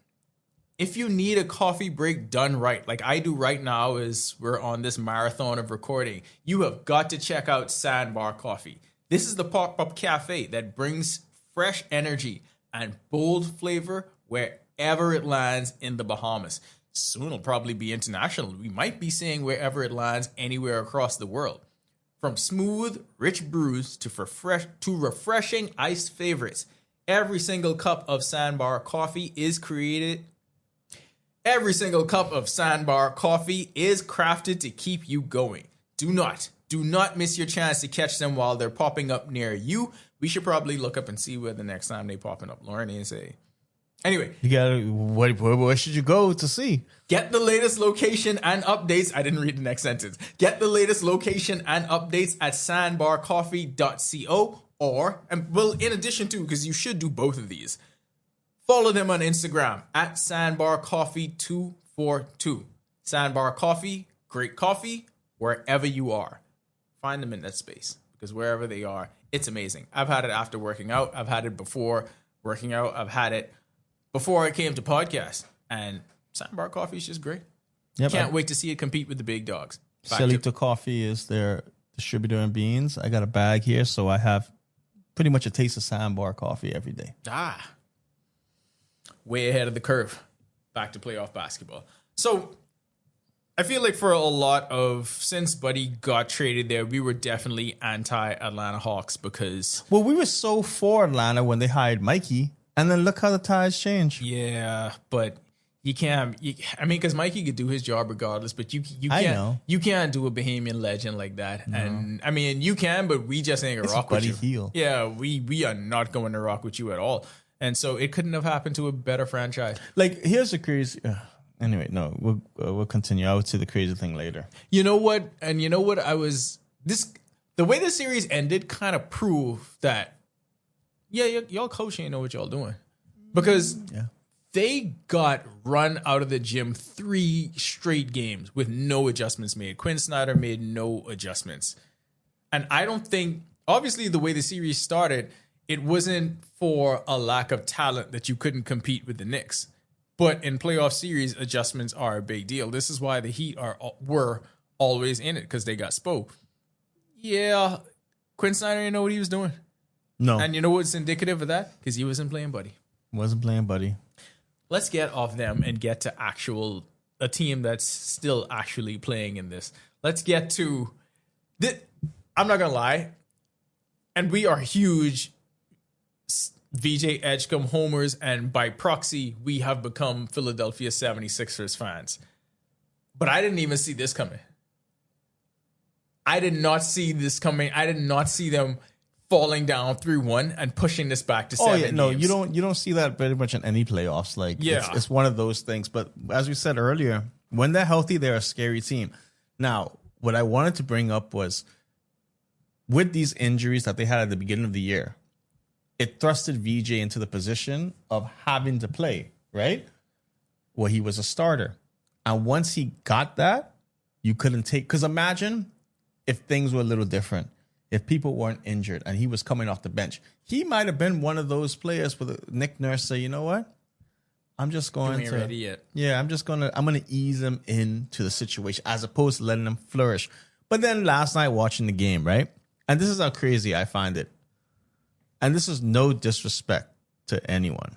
If you need a coffee break done right, like I do right now, as we're on this marathon of recording, you have got to check out Sandbar Coffee. This is the pop-up cafe that brings fresh energy and bold flavor wherever it lands in the Bahamas. Soon it'll probably be international. We might be seeing wherever it lands anywhere across the world. From smooth, rich brews to refreshing iced favorites, every single cup of Sandbar coffee is created. Every single cup of Sandbar coffee is crafted to keep you going. Do not miss your chance to catch them while they're popping up near you. We should probably look up and see where the next time they popping up. Lauren, you say. Anyway, you gotta. Where should you go to see? Get the latest location and updates. I didn't read the next sentence. Get the latest location and updates at sandbarcoffee.co in addition to, because you should do both of these, follow them on Instagram at sandbarcoffee242. Sandbar Coffee, great coffee wherever you are. Find them in that space, because wherever they are, it's amazing. I've had it after working out. I've had it before working out. I've had it before I came to podcast, and Sandbar Coffee is just great. Yep, Can't wait to see it compete with the big dogs. Celito Coffee is their distributor in beans. I got a bag here, so I have pretty much a taste of Sandbar Coffee every day. Way ahead of the curve. Back to playoff basketball. So I feel like for a lot of, since Buddy got traded there, we were definitely anti-Atlanta Hawks because... Well, we were so for Atlanta when they hired Mikey, and then look how the tides change. Yeah, but you can't... because Mikey could do his job regardless, but you can't... You can't do a Bahamian legend like that. No. And, you can, but we just ain't gonna rock with you. Heel. Yeah, we are not going to rock with you at all. And so it couldn't have happened to a better franchise. Like, here's the crazy... Anyway, no, we'll continue. I would say the crazy thing later. You know what? And you know what? The way the series ended kind of proved that, y'all coach ain't know what y'all doing. Because they got run out of the gym 3 straight games with no adjustments made. Quinn Snyder made no adjustments. And I don't think, obviously the way the series started, it wasn't for a lack of talent that you couldn't compete with the Knicks. But in playoff series, adjustments are a big deal. This is why the Heat were always in it, because they got Spo. Yeah, Quinn Snyder didn't know what he was doing. No. And you know what's indicative of that? Because he wasn't playing Buddy. Wasn't playing Buddy. Let's get off them and get to a team that's still actually playing in this. Let's get to... I'm not going to lie. And we are huge... VJ Edgecombe homers, and by proxy, we have become Philadelphia 76ers fans. But I didn't even see this coming. I did not see this coming. I did not see them falling down 3-1 and pushing this back to 7 games. No, you don't see that very much in any playoffs. Like, it's one of those things. But as we said earlier, when they're healthy, they're a scary team. Now, what I wanted to bring up was with these injuries that they had at the beginning of the year, it thrusted VJ into the position of having to play, right? Well, he was a starter. And once he got that, you couldn't take, because imagine if things were a little different, if people weren't injured and he was coming off the bench. He might have been one of those players with Nick Nurse say, you know what? I'm just going to, ready yet. Yeah, I'm going to ease him into the situation as opposed to letting him flourish. But then last night watching the game, right? And this is how crazy I find it. And this is no disrespect to anyone.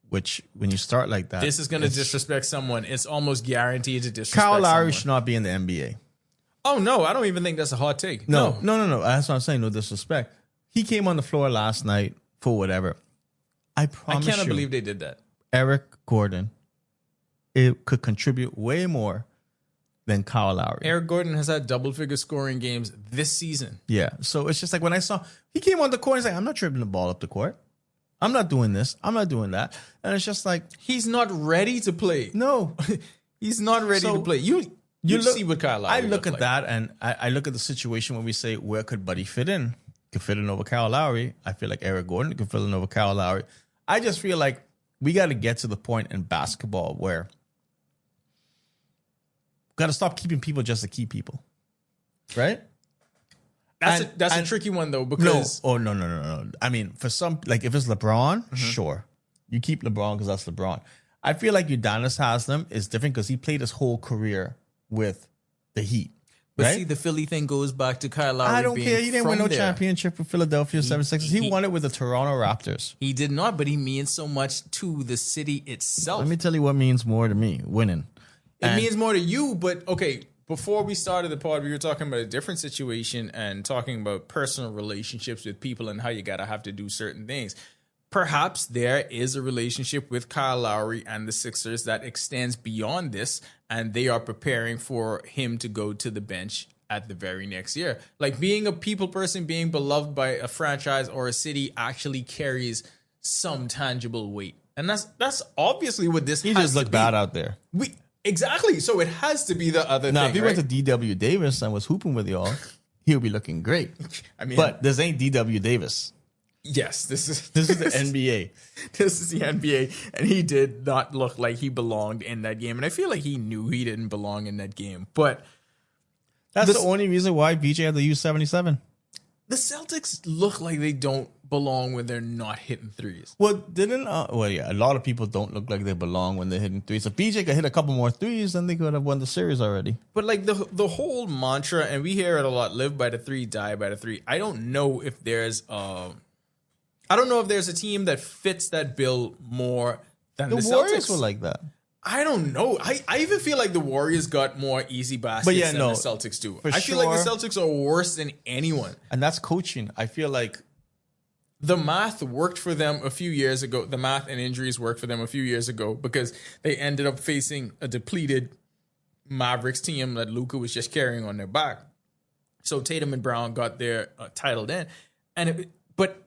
Which, when you start like that, this is going to disrespect someone. It's almost guaranteed to disrespect Kyle Lowry someone. should not be in the NBA. Oh, no, I don't even think that's a hot take. No. That's what I'm saying. No disrespect. He came on the floor last night for whatever. I promise you. I cannot believe they did that. Eric Gordon, it could contribute way more than Kyle Lowry. Eric Gordon has had double-figure scoring games this season. Yeah. So it's just like when I saw, he came on the court, he's like, I'm not dribbling the ball up the court. I'm not doing this. I'm not doing that. And it's just like, he's not ready to play. No. He's not ready to play. You look, see what Kyle Lowry I look at that and I look at the situation when we say, where could Buddy fit in? Could fit in over Kyle Lowry. I feel like Eric Gordon could fit in over Kyle Lowry. I just feel like we got to get to the point in basketball where we got to stop keeping people just to keep people. Right? That's a tricky one, though, because... No. I mean, for some, like if it's LeBron, sure. You keep LeBron because that's LeBron. I feel like Udonis Haslem is different because he played his whole career with the Heat. But right? see, the Philly thing goes back to Kyle Lowry. I don't care. He didn't win no there. championship with Philadelphia 76ers. He won it with the Toronto Raptors. He did not, but he means so much to the city itself. Let me tell you what means more to me, winning. It means more to you, but okay, before we started the pod, we were talking about a different situation and talking about personal relationships with people and how you gotta have to do certain things. Perhaps there is a relationship with Kyle Lowry and the Sixers that extends beyond this, and they are preparing for him to go to the bench at the very next year. Like, being a people person, being beloved by a franchise or a city actually carries some tangible weight. And that's obviously what this He has just to looked be. bad out there. Exactly. So it has to be the other Now, thing. if he right? went to DW Davis and was hooping with y'all, he would be looking great. I mean, But this ain't DW Davis. yes, this is the NBA. This is the NBA, and he did not look like he belonged in that game. And I feel like he knew he didn't belong in that game. But That's the only reason why VJ had to use 77. the Celtics look like they don't belong when they're not hitting threes. Well, a lot of people don't look like they belong when they're hitting threes. If VJ could hit a couple more threes, then they could have won the series already. But like the whole mantra, and we hear it a lot: live by the three, die by the three. I don't know if there's a team that fits that bill more than the Warriors Celtics. were like that. I don't know. I even feel like the Warriors got more easy baskets than the Celtics do. I feel like the Celtics are worse than anyone. And that's coaching. I feel like the math worked for them a few years ago. The math and injuries worked for them a few years ago because they ended up facing a depleted Mavericks team that Luka was just carrying on their back. So Tatum and Brown got their title then. But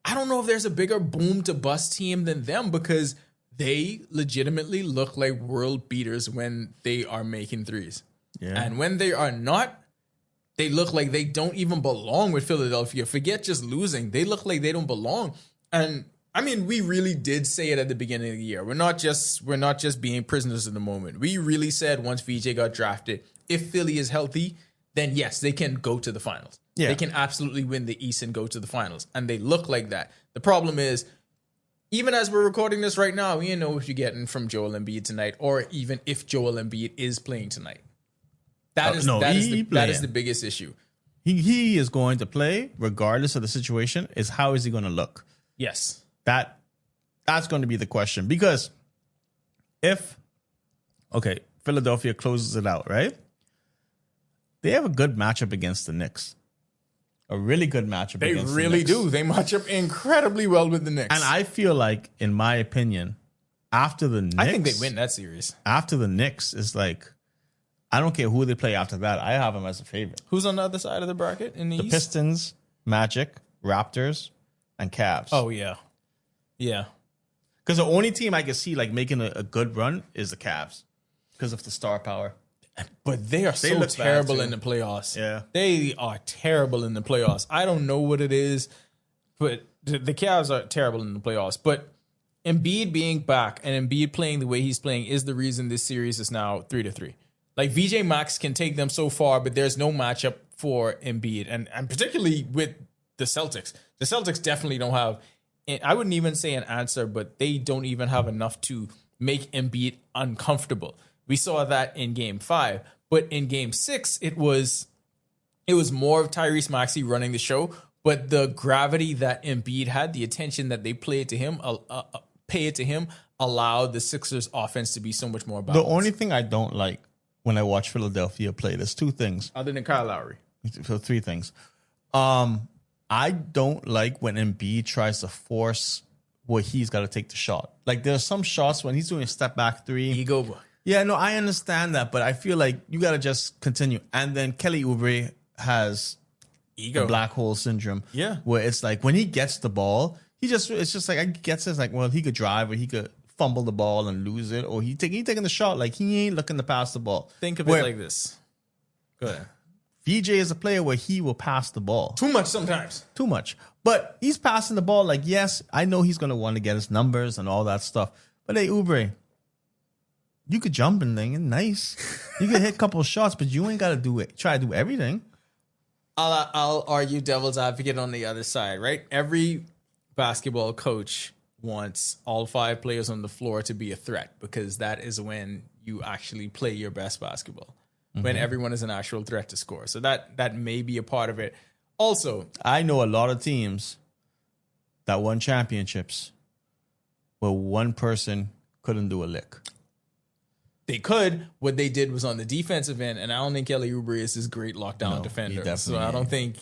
I don't know if there's a bigger boom to bust team than them because they legitimately look like world beaters when they are making threes. Yeah. And when they are not, they look like they don't even belong with Philadelphia. Forget just losing. They look like they don't belong. And I mean, we really did say it at the beginning of the year. We're not just being prisoners of the moment. We really said once VJ got drafted, if Philly is healthy, then yes, they can go to the finals. Yeah. They can absolutely win the East and go to the finals. And they look like that. The problem is, even as we're recording this right now, we don't know if you're getting from Joel Embiid tonight, or even if Joel Embiid is playing tonight. That is the biggest issue. He is going to play regardless of the situation. Is how is he going to look? Yes. That's going to be the question. Because if Philadelphia closes it out, right? They have a good matchup against the Knicks. A really good matchup They against really the Knicks. do. They match up incredibly well with the Knicks. And I feel like, in my opinion, after the Knicks, I think they win that series. After the Knicks is like I don't care who they play after that. I have them as a favorite. Who's on the other side of the bracket in the East? Pistons, Magic, Raptors, and Cavs. Oh, yeah. Yeah. Because the only team I can see like making a good run is the Cavs because of the star power. But they are so terrible in the playoffs. Yeah. They are terrible in the playoffs. I don't know what it is, but the Cavs are terrible in the playoffs. But Embiid being back and Embiid playing the way he's playing is the reason this series is now 3-3. Like VJ Max can take them so far, but there's no matchup for Embiid. And particularly with the Celtics. The Celtics definitely don't have, I wouldn't even say an answer, but they don't even have enough to make Embiid uncomfortable. We saw that in game 5, but in game 6, it was more of Tyrese Maxey running the show, but the gravity that Embiid had, the attention that they pay it to him, allowed the Sixers offense to be so much more balanced. The only thing I don't like when I watch Philadelphia play, there's 2 things. Other than Kyle Lowry. So 3 things. I don't like when Embiid tries to force where he's got to take the shot. Like there's some shots when he's doing a step back 3. Ego. Yeah, no, I understand that, but I feel like you got to just continue. And then Kelly Oubre has ego, the black hole syndrome. Yeah. Where it's like when he gets the ball, it's just like, I guess it's like, well, he could drive or he could fumble the ball and lose it, or he taking the shot. Like he ain't looking to pass the ball. Think of it like this. Go ahead. VJ is a player where he will pass the ball. Too much sometimes. Too much. But he's passing the ball like, yes, I know he's going to want to get his numbers and all that stuff. But hey, Oubre, you could jump and thing, nice. You could hit a couple of shots, but you ain't got to do it. Try to do everything. I'll argue devil's advocate on the other side, right? Every basketball coach wants all 5 players on the floor to be a threat because that is when you actually play your best basketball. When everyone is an actual threat to score. So that may be a part of it. Also, I know a lot of teams that won championships where one person couldn't do a lick. They could. What they did was on the defensive end, and I don't think Kelly Oubre is this great lockdown defender. So I don't think,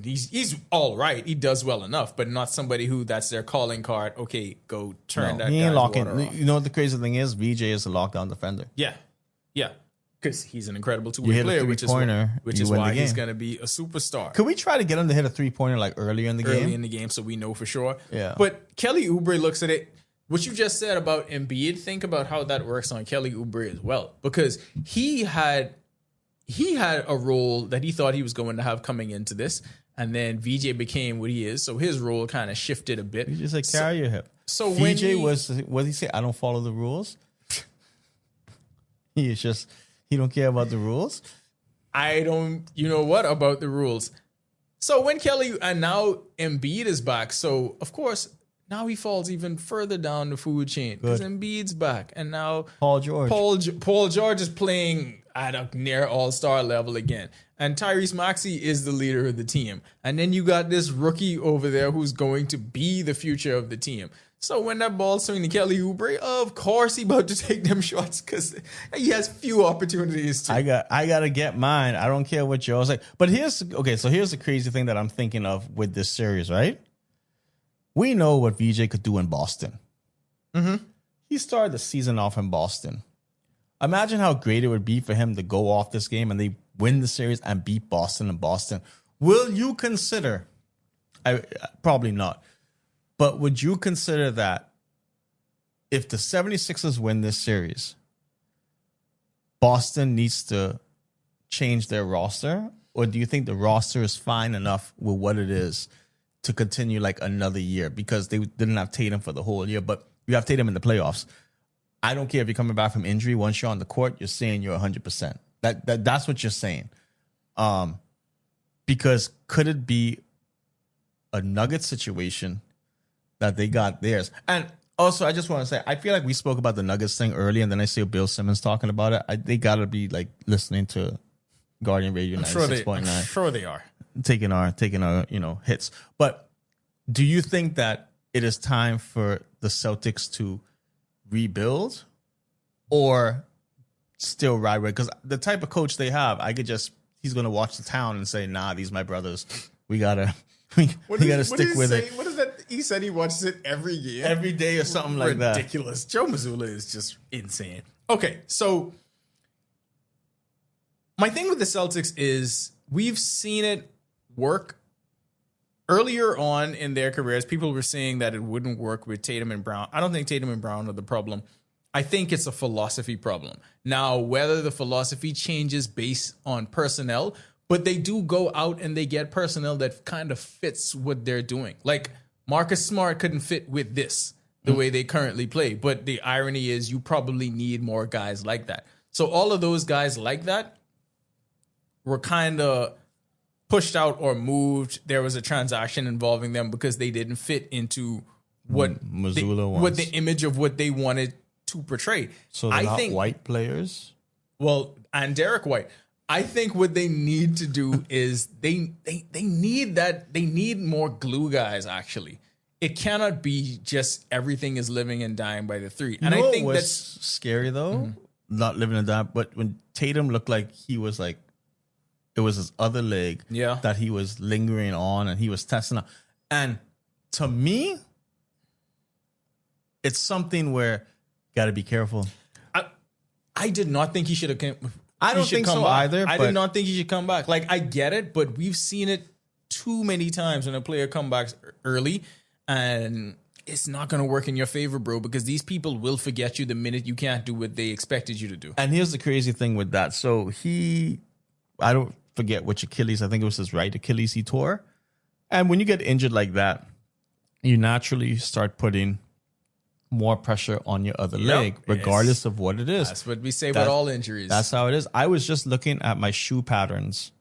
he's all right. He does well enough, but not somebody who that's their calling card. Okay, go turn that guy's water off. You know what the crazy thing is? VJ is a lockdown defender. Yeah. Because he's an incredible two-way player, which is why he's going to be a superstar. Could we try to get him to hit a 3-pointer like earlier in the game? Early in the game, so we know for sure. Yeah. But Kelly Oubre looks at it. What you just said about Embiid, think about how that works on Kelly Oubre as well. Because he had a role that he thought he was going to have coming into this, and then VJ became what he is. So his role kind of shifted a bit. You just like carry your hip. So VJ what did he say? I don't follow the rules. He don't care about the rules. You know what about the rules? So when now Embiid is back. So of course, now he falls even further down the food chain because Embiid's back. And now Paul George is playing at a near all-star level again. And Tyrese Maxey is the leader of the team. And then you got this rookie over there who's going to be the future of the team. So when that ball's swinging to Kelly Oubre, of course he about to take them shots because he has few opportunities to. I gotta get mine. I don't care what y'all say. But here's the crazy thing that I'm thinking of with this series, right? We know what VJ could do in Boston. Mm-hmm. He started the season off in Boston. Imagine how great it would be for him to go off this game and they win the series and beat Boston in Boston. Will you consider? Probably not. But would you consider that if the 76ers win this series, Boston needs to change their roster? Or do you think the roster is fine enough with what it is to continue like another year? Because they didn't have Tatum for the whole year, but you have Tatum in the playoffs. I don't care if you're coming back from injury. Once you're on the court, you're saying you're 100%. That's what you're saying. Because could it be a Nugget situation that they got theirs? And also, I just want to say, I feel like we spoke about the Nuggets thing early, and then I see Bill Simmons talking about it. They got to be like listening to Guardian Radio 96.9. I'm sure they are taking our hits. But do you think that it is time for the Celtics to rebuild or still ride with? Because the type of coach they have, he's going to watch the town and say, nah, these my brothers. We gotta stick with it. What is that? He said he watches it every year. Every day or something like that. Ridiculous. Joe Mazzulla is just insane. Okay, so My thing with the Celtics is we've seen it work earlier on in their careers. People were saying that it wouldn't work with Tatum and Brown. I don't think Tatum and Brown are the problem. I think it's a philosophy problem. Now, whether the philosophy changes based on personnel, but they do go out and they get personnel that kind of fits what they're doing. Like Marcus Smart couldn't fit with this the way they currently play. But the irony is you probably need more guys like that. So all of those guys like that were kind of pushed out or moved. There was a transaction involving them because they didn't fit into what the image of what they wanted to portray. So they're not white players? Well, and Derek White. I think what they need to do is they need more glue guys, actually. It cannot be just everything is living and dying by the three. And I think that's scary though. Not living and dying, but when Tatum looked like he was like it was his other leg that he was lingering on and he was testing out. And to me, it's something where you got to be careful. I did not think he should have come. I don't think so either. I did not think he should come back. Like, I get it, but we've seen it too many times when a player comes back early, and it's not going to work in your favor, bro, because these people will forget you the minute you can't do what they expected you to do. And here's the crazy thing with that. So I don't forget which Achilles, I think it was his right Achilles he tore. And when you get injured like that, you naturally start putting more pressure on your other leg, regardless of what it is. That's what we say about all injuries. That's how it is. I was just looking at my shoe patterns,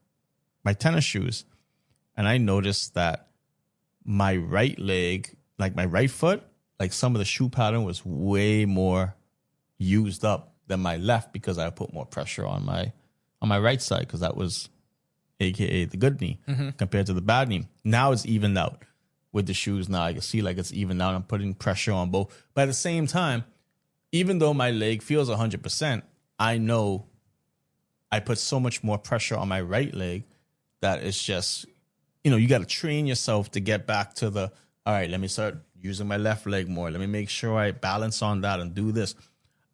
my tennis shoes, and I noticed that my right leg, like my right foot, like some of the shoe pattern was way more used up than my left because I put more pressure on my right side because that was AKA the good knee compared to the bad knee. Now it's evened out. With the shoes now, I can see like it's even out. I'm putting pressure on both. But at the same time, even though my leg feels 100%, I know I put so much more pressure on my right leg that it's just, you got to train yourself to get back to all right, let me start using my left leg more. Let me make sure I balance on that and do this.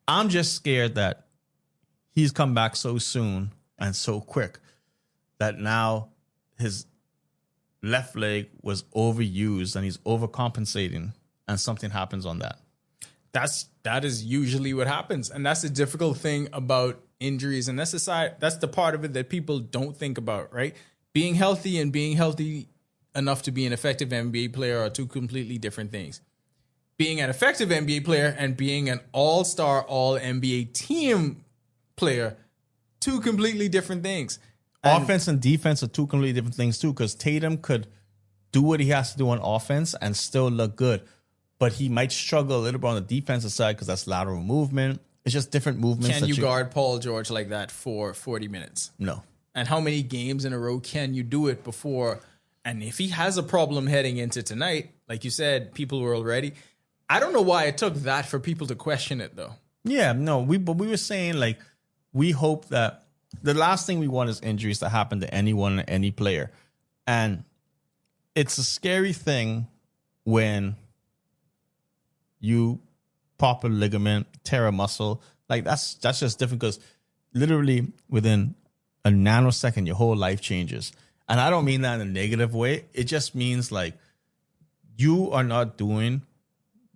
I'm just scared that he's come back so soon and so quick that now his left leg was overused and he's overcompensating and something happens on that. That is usually what happens. And that's the difficult thing about injuries. And that's the part of it that people don't think about, right? Being healthy and being healthy enough to be an effective NBA player are two completely different things. Being an effective NBA player and being an all-star, all-NBA team player, two completely different things. Offense and defense are two completely different things too, because Tatum could do what he has to do on offense and still look good, but he might struggle a little bit on the defensive side because that's lateral movement. It's just different movements. Can you guard Paul George like that for 40 minutes? No. And how many games in a row can you do it before? And if he has a problem heading into tonight, like you said, people were already. I don't know why it took that for people to question it, though. Yeah, no, but we were saying like we hope that. The last thing we want is injuries to happen to anyone, any player. And it's a scary thing when you pop a ligament, tear a muscle. Like that's just different because literally within a nanosecond, your whole life changes. And I don't mean that in a negative way. It just means like you are not doing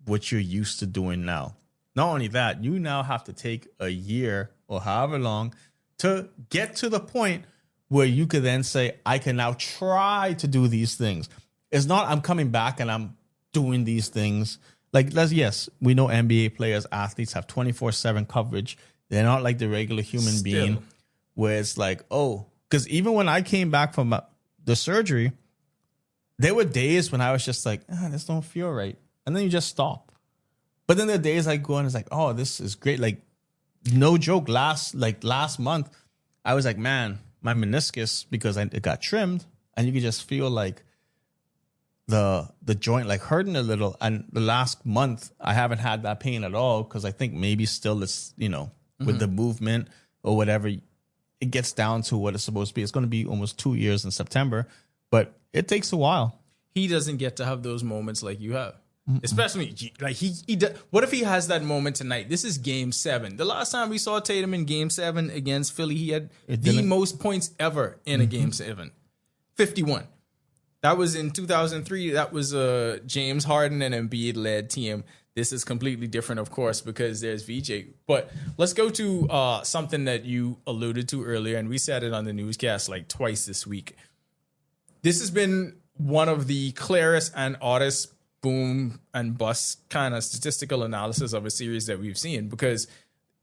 what you're used to doing now. Not only that, you now have to take a year or however long to get to the point where you could then say, I can now try to do these things. It's not I'm coming back and I'm doing these things. Like, yes, we know NBA players, athletes have 24/7 coverage. They're not like the regular human being where it's like, oh, because even when I came back from the surgery, there were days when I was just like, this don't feel right. And then you just stop. But then there are days I go and it's like, oh, this is great. Like, no joke, last month, I was like, man, my meniscus, because it got trimmed, and you could just feel like the joint like hurting a little. And the last month, I haven't had that pain at all because I think maybe still it's, with the movement or whatever, it gets down to what it's supposed to be. It's going to be almost 2 years in September, but it takes a while. He doesn't get to have those moments like you have. Especially like what if he has that moment tonight? This is game 7. The last time we saw Tatum in game 7 against Philly, he had the most points ever in a game 7. 51. That was in 2003. That was a James Harden and Embiid led team. This is completely different, of course, because there's VJ. But let's go to something that you alluded to earlier, and we said it on the newscast like twice this week. This has been one of the clearest and oddest boom and bust kind of statistical analysis of a series that we've seen, because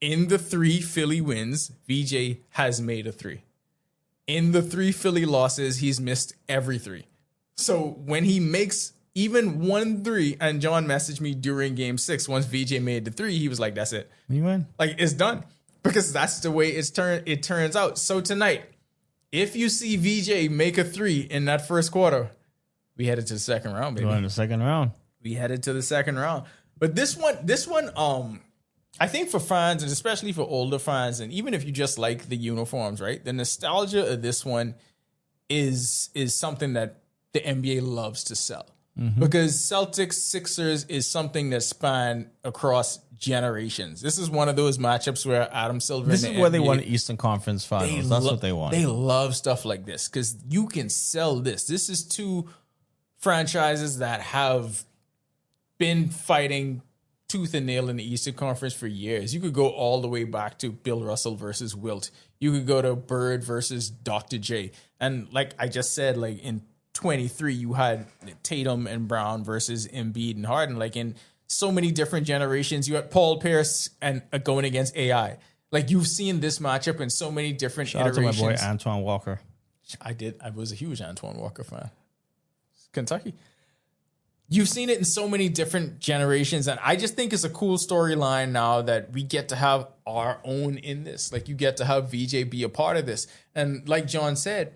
in the 3 Philly wins, VJ has made a 3. In the 3 Philly losses, he's missed every 3. So when he makes even 1 3, and John messaged me during game 6, once VJ made the 3, he was like, that's it. You win. Like, it's done. Because that's the way it turns out. So tonight, if you see VJ make a 3 in that first quarter, we headed to the second round, baby. Going to the second round. We headed to the second round. But this one, I think for fans, and especially for older fans, and even if you just like the uniforms, right? The nostalgia of this one is something that the NBA loves to sell. Because Celtics Sixers is something that span across generations. This is one of those matchups where Adam Silver. This is where they won Eastern Conference Finals. That's what they want. They love stuff like this because you can sell this. This is 2 franchises that have been fighting tooth and nail in the Eastern Conference for years. You could go all the way back to Bill Russell versus Wilt. You could go to Bird versus Dr. J. And like I just said, like in 23, you had Tatum and Brown versus Embiid and Harden. Like in so many different generations, you had Paul Pierce and going against AI. Like you've seen this matchup in so many different iterations. Shout out to my boy Antoine Walker. I was a huge Antoine Walker fan. Kentucky. You've seen it in so many different generations, and I just think it's a cool storyline now that we get to have our own in this. Like you get to have VJ be a part of this. And like John said,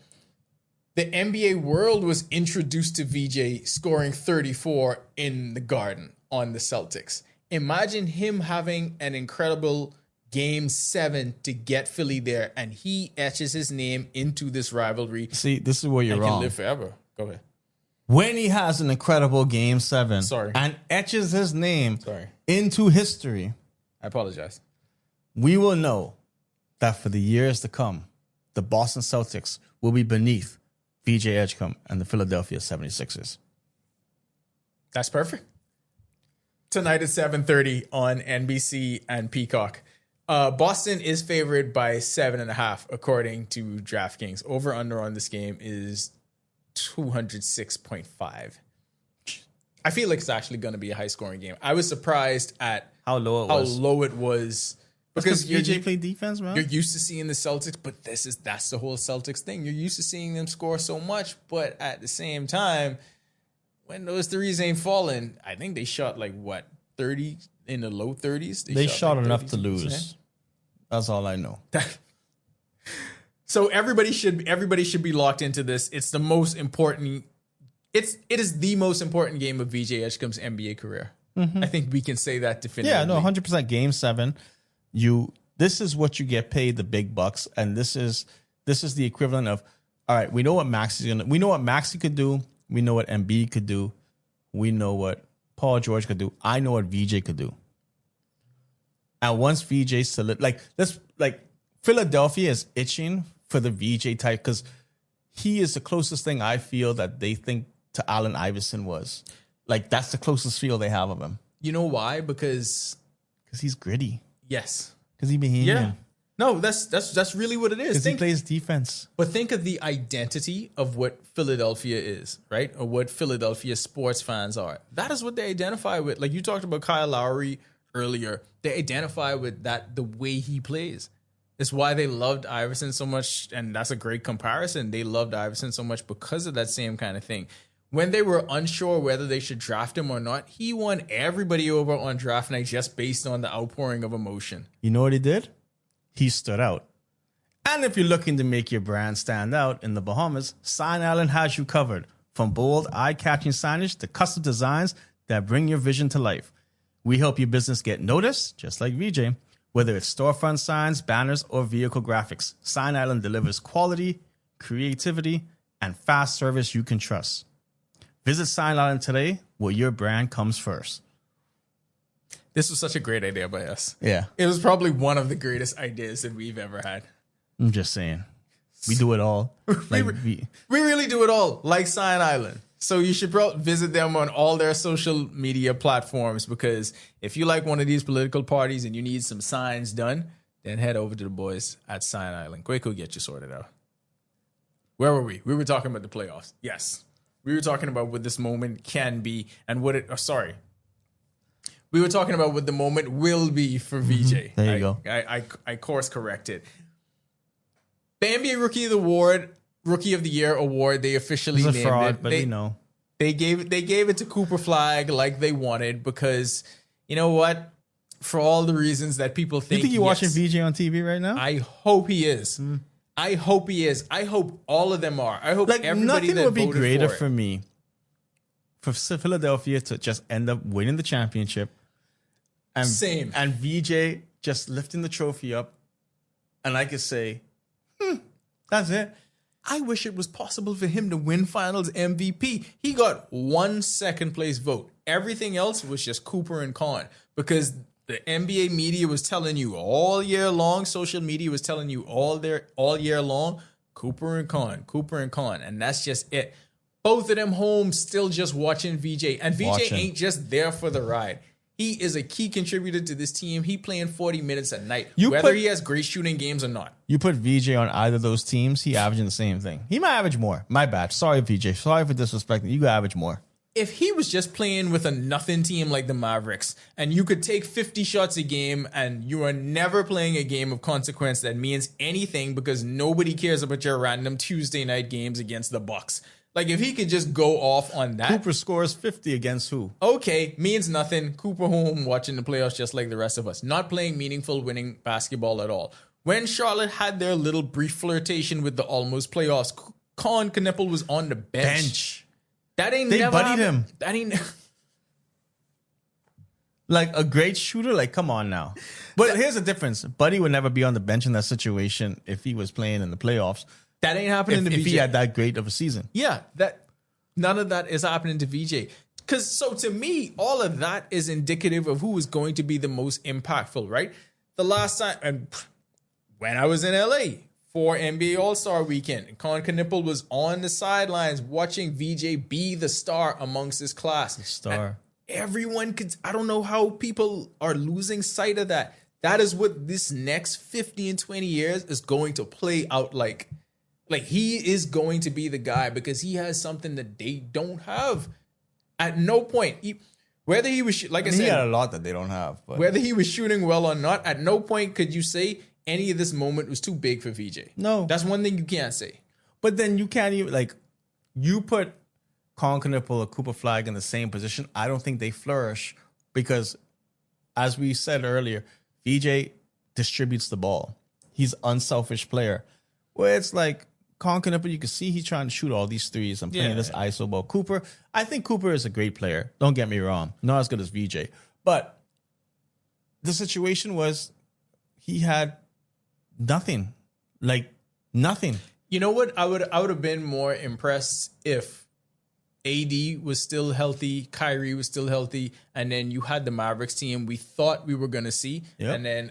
the NBA world was introduced to VJ scoring 34 in the Garden on the Celtics. Imagine him having an incredible game 7 to get Philly there, and he etches his name into this rivalry. See, this is where you're wrong. Can live forever. Go ahead. When he has an incredible game 7 and etches his name into history, I apologize. We will know that for the years to come, the Boston Celtics will be beneath VJ Edgecombe and the Philadelphia 76ers. That's perfect. Tonight at 7:30 on NBC and Peacock. Boston is favored by 7.5 according to DraftKings. Over under on this game is 206.5. I feel like it's actually going to be a high scoring game. I was surprised at how low it was. Because VJ played defense, man. You're used to seeing the Celtics, but that's the whole Celtics thing. You're used to seeing them score so much, but at the same time, when those threes ain't falling, I think they shot like what, 30 in the low 30s. They shot like enough to lose. That's all I know. So everybody should be locked into this. It's the most important. It is the most important game of VJ Edgecombe's NBA career. I think we can say that definitively. Yeah, no, 100% game 7. This is what you get paid the big bucks, and this is the equivalent of, all right, we know what Maxey could do, we know what Embiid could do, we know what Paul George could do, I know what VJ could do. And once VJ Philadelphia is itching for the VJ type because he is the closest thing I feel that they think to Allen Iverson was. Like that's the closest feel they have of him. You know why? Because he's gritty. Yes. Because he behaved. Yeah. No, that's really what it is. Because he plays defense. But think of the identity of what Philadelphia is, right? Or what Philadelphia sports fans are. That is what they identify with. Like you talked about Kyle Lowry earlier. They identify with that, the way he plays. It's why they loved Iverson so much. And that's a great comparison. They loved Iverson so much because of that same kind of thing. When they were unsure whether they should draft him or not, he won everybody over on draft night just based on the outpouring of emotion. You know what he did? He stood out. And if you're looking to make your brand stand out in the Bahamas, Sign Island has you covered. From bold, eye-catching signage to custom designs that bring your vision to life. We help your business get noticed, just like VJ. Whether it's storefront signs, banners, or vehicle graphics, Sign Island delivers quality, creativity, and fast service you can trust. Visit Sign Island today, where your brand comes first. This was such a great idea by us. Yeah. It was probably one of the greatest ideas that we've ever had. I'm just saying. We do it all. Like we really do it all, like Sign Island. So you should probably visit them on all their social media platforms, because if you like one of these political parties and you need some signs done, then head over to the boys at Sign Island. Quick, will get you sorted out. Where were we? We were talking about the playoffs. Yes. We were talking about what this moment can be and what it... We were talking about what the moment will be for VJ. There you go. I course corrected. The NBA Rookie of the Year award, they officially It's a named fraud, it. but you know. They gave it to Cooper Flag like they wanted, because you know what? For all the reasons that people think. You think you're watching VJ on TV right now? I hope he is. I hope he is. I hope all of them are. I hope everybody nothing that would be voted greater for for me for Philadelphia to just end up winning the championship. And, Same. And VJ just lifting the trophy up, and I could say, that's it. I wish it was possible for him to win Finals MVP. He got 1 second place vote. Everything else was just Cooper and Khan, because the NBA media was telling you all year long, social media was telling you all year long, Cooper and Khan, and that's just it. Both of them home still just watching VJ, and VJ ain't just there for the ride. He is a key contributor to this team. He playing 40 minutes a night, whether he has great shooting games or not. You put VJ on either of those teams, he averaging the same thing. He might average more. My bad. Sorry, VJ. Sorry for disrespecting. You could average more. If he was just playing with a nothing team like the Mavericks, and you could take 50 shots a game, and you are never playing a game of consequence that means anything because nobody cares about your random Tuesday night games against the Bucks. Like, if he could just go off on that. Cooper scores 50 against who? Okay, means nothing. Cooper home watching the playoffs just like the rest of us. Not playing meaningful winning basketball at all. When Charlotte had their little brief flirtation with the almost playoffs, Colin Knippel was on the bench. That ain't They never buddied happened. him. That ain't... Like a great shooter? Like, come on now. But here's the difference. Buddy would never be on the bench in that situation if he was playing in the playoffs. That ain't happening to VJ. If he had that great of a season. Yeah, none of that is happening to VJ. So to me, all of that is indicative of who is going to be the most impactful, right? The last time, and when I was in LA for NBA All-Star Weekend, Colin Knippel was on the sidelines watching VJ be the star amongst his class. The star. And everyone could, I don't know how people are losing sight of that. That is what this next 50 and 20 years is going to play out like. Like, he is going to be the guy because he has something that they don't have. At no point, whether he was, like I said, he had a lot that they don't have. But. Whether he was shooting well or not, at no point could you say any of this moment was too big for VJ. No. That's one thing you can't say. But then you can't even, like, you put Colin Knippel or Cooper Flag in the same position. I don't think they flourish because, as we said earlier, VJ distributes the ball. He's an unselfish player. Where it's like, Colin Knippel, you can see he's trying to shoot all these threes and playing this ISO ball. Cooper, I think Cooper is a great player. Don't get me wrong. Not as good as VJ. But the situation was he had nothing. Like, nothing. You know what? I would have been more impressed if AD was still healthy, Kyrie was still healthy, and then you had the Mavericks team we thought we were going to see. Yep. And then,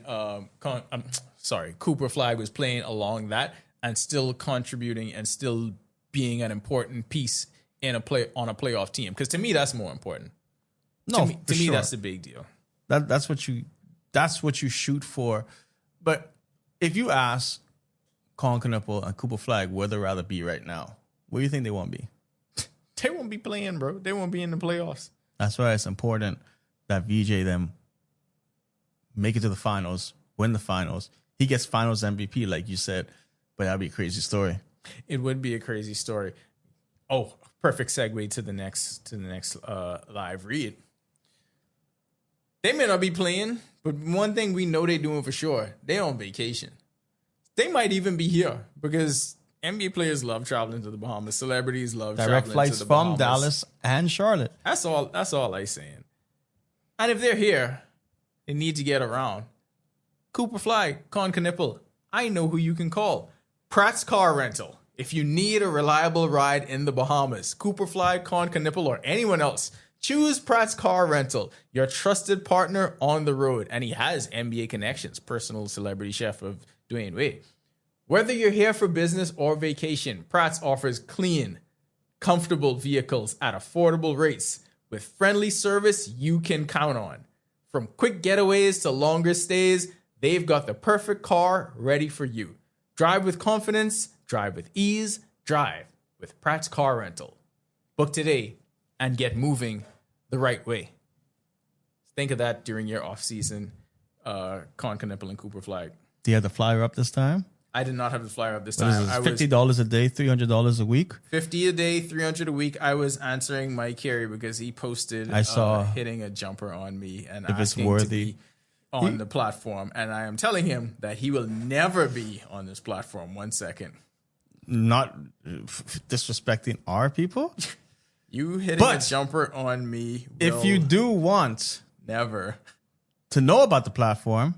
Cooper Flag was playing along that and still contributing and still being an important piece on a playoff team. Because to me, that's more important. No, to me, that's the big deal. That's what you shoot for. But if you ask Colin Knippel and Cooper Flag where they'd rather be right now, where do you think they want to be? They won't be playing, bro. They won't be in the playoffs. That's why it's important that VJ them make it to the finals, win the finals. He gets finals MVP, like you said. But that'd be a crazy story. It would be a crazy story. Oh, perfect segue to the next live read. They may not be playing, but one thing we know they're doing for sure, they're on vacation. They might even be here because NBA players love traveling to the Bahamas. Celebrities love direct traveling flights to the Bahamas. from Dallas and Charlotte. That's all I'm saying. And if they're here, they need to get around. Cooper Flag, Colin Knippel, I know who you can call. Pratt's Car Rental. If you need a reliable ride in the Bahamas, Cooperfly, Con Canipple, or anyone else, choose Pratt's Car Rental, your trusted partner on the road. And he has NBA connections, personal celebrity chef of Dwayne Wade. Whether you're here for business or vacation, Pratt's offers clean, comfortable vehicles at affordable rates with friendly service you can count on. From quick getaways to longer stays, they've got the perfect car ready for you. Drive with confidence, drive with ease, drive with Pratt's Car Rental. Book today and get moving the right way. Think of that during your off-season Con Canipple and Cooper flag. Do you have the flyer up this time? I did not have the flyer up this What is time. this, $50 a day, $300 a week? $50 a day, $300 a week. I was answering Mike Carey because he posted I saw hitting a jumper on me and if it's asking worthy. to be on the platform. And I am telling him that he will never be on this platform. 1 second. Not disrespecting our people. You hitting a jumper on me will If you do want never to know about the platform,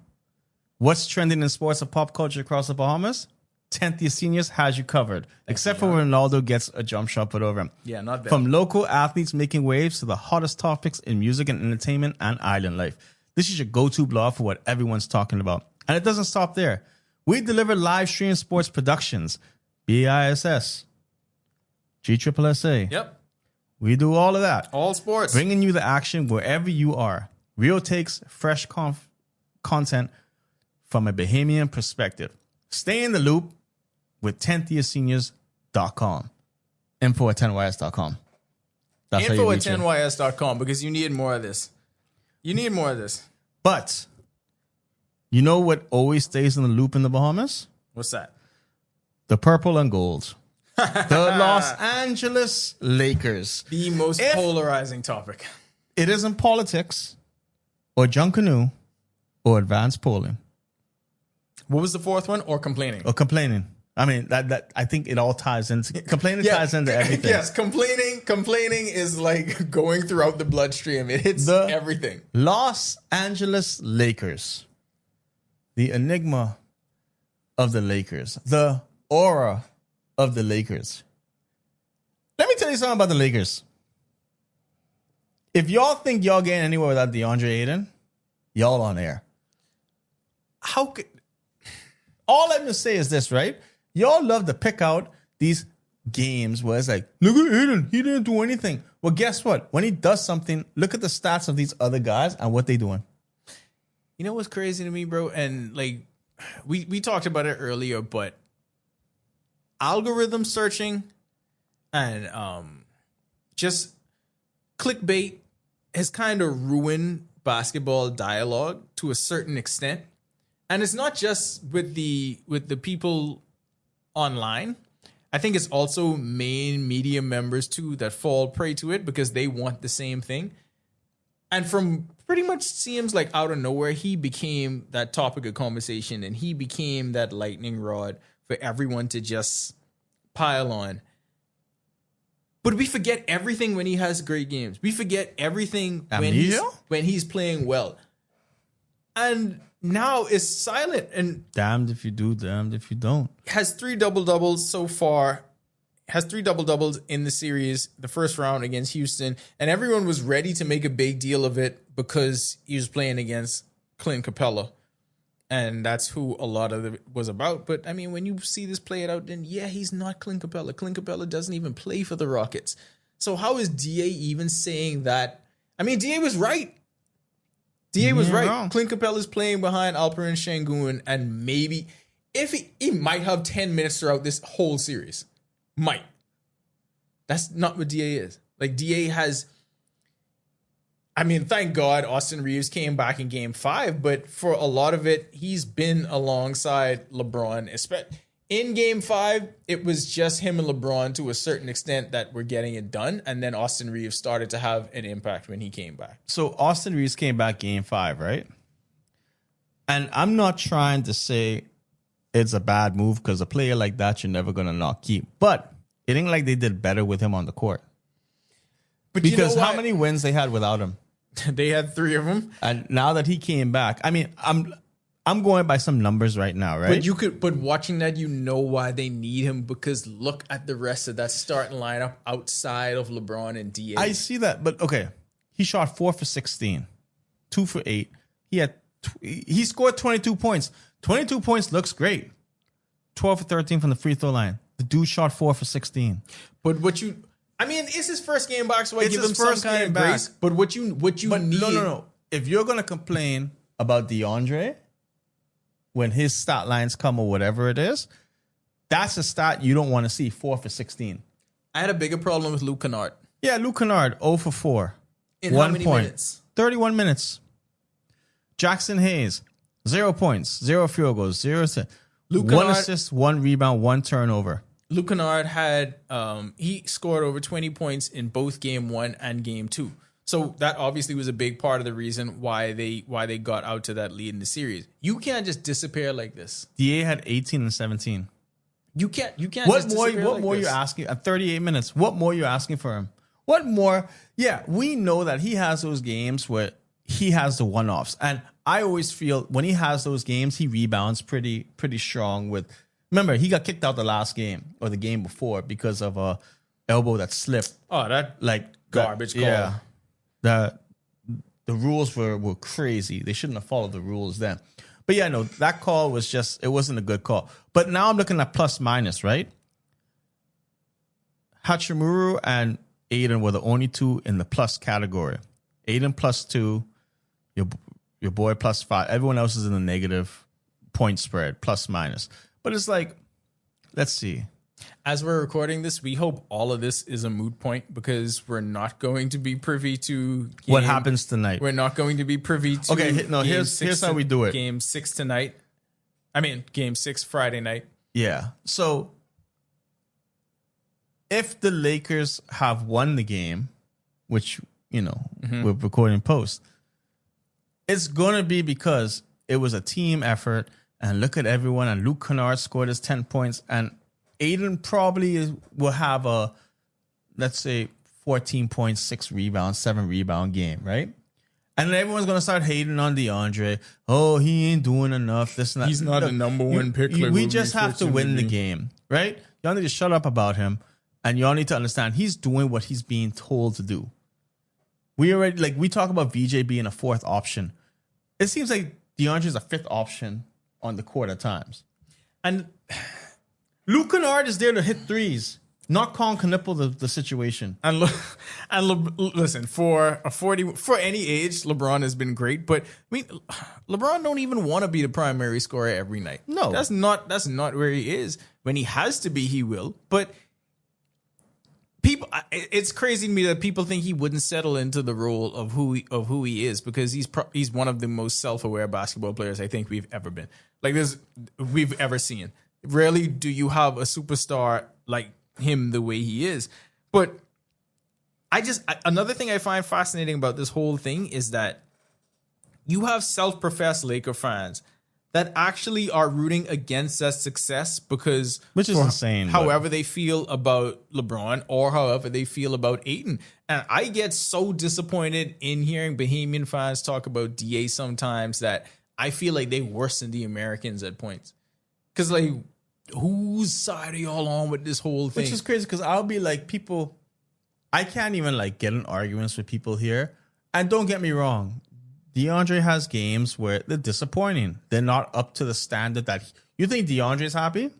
what's trending in sports and pop culture across the Bahamas, 10th year seniors has you covered. Except for when Ronaldo gets a jump shot put over him. Yeah, not bad. From local athletes making waves to the hottest topics in music and entertainment and island life. This is your go-to blog for what everyone's talking about. And it doesn't stop there. We deliver live stream sports productions, BISS, GSSA. Yep. We do all of that. All sports. Bringing you the action wherever you are. Real takes, fresh content from a Bahamian perspective. Stay in the loop with 10thyearseniors.com. Info at 10ys.com. That's Info at 10ys.com because you need more of this. You need more of this. But you know what always stays in the loop in the Bahamas? What's that? The purple and gold. The Los Angeles Lakers. The most polarizing topic. It isn't politics or Junkanoo or advanced polling. What was the fourth one? Or complaining? Or complaining. I mean, that I think it all ties into complaining ties into everything. Yes, complaining is like going throughout the bloodstream. It hits everything. Los Angeles Lakers. The enigma of the Lakers. The aura of the Lakers. Let me tell you something about the Lakers. If y'all think y'all getting anywhere without DeAndre Ayton, y'all on air. How could... All I'm going to say is this, right? Y'all love to pick out these games where it's like, look at Aiden. He didn't do anything. Well, guess what? When he does something, look at the stats of these other guys and what they doing. You know what's crazy to me, bro? And like, we talked about it earlier, but algorithm searching and just clickbait has kind of ruined basketball dialogue to a certain extent. And it's not just with the people online. I think it's also main media members too that fall prey to it because they want the same thing. And from pretty much seems like out of nowhere, he became that topic of conversation and he became that lightning rod for everyone to just pile on. But we forget everything when he has great games. We forget everything when he's playing well. And now it's silent and damned if you do, damned if you don't. Has 3 double-doubles so far. Has 3 double-doubles in the series, the first round against Houston. And everyone was ready to make a big deal of it because he was playing against Clint Capella. And that's who a lot of it was about. But, I mean, when you see this play it out, then, yeah, he's not Clint Capella. Clint Capella doesn't even play for the Rockets. So how is DA even saying that? I mean, DA was right. DA was right. Wrong. Clint Capella's playing behind Alperen Şengün, and maybe if he might have 10 minutes throughout this whole series. Might. That's not what DA is. Like, DA has... I mean, thank God Austin Reeves came back in Game 5, but for a lot of it, he's been alongside LeBron. In Game 5, it was just him and LeBron to a certain extent that were getting it done, and then Austin Reeves started to have an impact when he came back. So Austin Reeves came back Game 5, right? And I'm not trying to say it's a bad move because a player like that you're never going to not keep. But it ain't like they did better with him on the court. But because you know how many wins they had without him? They had 3 of them. And now that he came back, I mean, I'm going by some numbers right now, right? But watching that, you know why they need him, because look at the rest of that starting lineup outside of LeBron and DA. I see that, but okay. He shot 4 for 16, 2 for 8. He scored 22 points. 22 points looks great. 12 for 13 from the free throw line. The dude shot 4 for 16. But it's his first game back, so I It's give him his some first kind game of back. grace. But what you need, No. If you're gonna complain about DeAndre when his stat lines come or whatever it is, that's a stat you don't want to see. 4 for 16. I had a bigger problem with Luke Kennard. Yeah, Luke Kennard, 0 for 4. In 1 how many point. minutes? 31 minutes. Jackson Hayes, 0 points, 0 field goals, 0 assists. Luke 1 Kennard- assist, 1 rebound, 1 turnover. Luke Kennard had he scored over 20 points in both game 1 and game 2. So that obviously was a big part of the reason why they got out to that lead in the series. You can't just disappear like this. DA had 18 and 17. You can't What just more? disappear What like more this. you asking at 38 minutes? What more you asking for him? What more? Yeah, we know that he has those games where he has the one-offs, and I always feel when he has those games, he rebounds pretty strong. Remember, he got kicked out the last game or the game before because of a elbow that slipped. Oh, that Like garbage call. Yeah, the rules were crazy. They shouldn't have followed the rules then. But yeah, no, that call was it wasn't a good call. But now I'm looking at plus minus, right? Hachimura and Aiden were the only two in the plus category. Aiden plus 2, your boy plus 5. Everyone else is in the negative point spread, plus minus. But it's like, let's see. As we're recording this, we hope all of this is a moot point, because we're not going to be privy to What happens tonight? We're not going to be privy to. Here's how we do it. Game 6 tonight. Game 6 Friday night. Yeah. So if the Lakers have won the game, which, we're recording post, it's going to be because it was a team effort. And look at everyone. And Luke Kennard scored his 10 points. And Aiden probably will have a, let's say, 14.6 rebound, 7 rebound game, right? And then everyone's going to start hating on DeAndre. Oh, he ain't doing enough. This and that. He's not a number one pick. We just have to win the game, right? Y'all need to shut up about him. And y'all need to understand he's doing what he's being told to do. We talk about VJ being a 4th option. It seems like DeAndre's a 5th option on the court at times. And Luke Kennard is there to hit threes, not Colin Knippel the situation. Listen, for any age, LeBron has been great, but LeBron don't even want to be the primary scorer every night. No. That's not where he is. When he has to be, he will. But it's crazy to me that people think he wouldn't settle into the role of who he is, because he's one of the most self-aware basketball players I think we've ever been. We've ever seen. Rarely do you have a superstar like him the way he is. But another thing I find fascinating about this whole thing is that you have self-professed Laker fans that actually are rooting against that success which is insane. However they feel about LeBron or however they feel about Ayton. And I get so disappointed in hearing Bahamian fans talk about DA sometimes that I feel like they worsen the Americans at points. Because, whose side are y'all on with this whole thing? Which is crazy, because I'll be like, people, I can't even get in arguments with people here. And don't get me wrong, DeAndre has games where they're disappointing. They're not up to the standard that you think DeAndre's happy.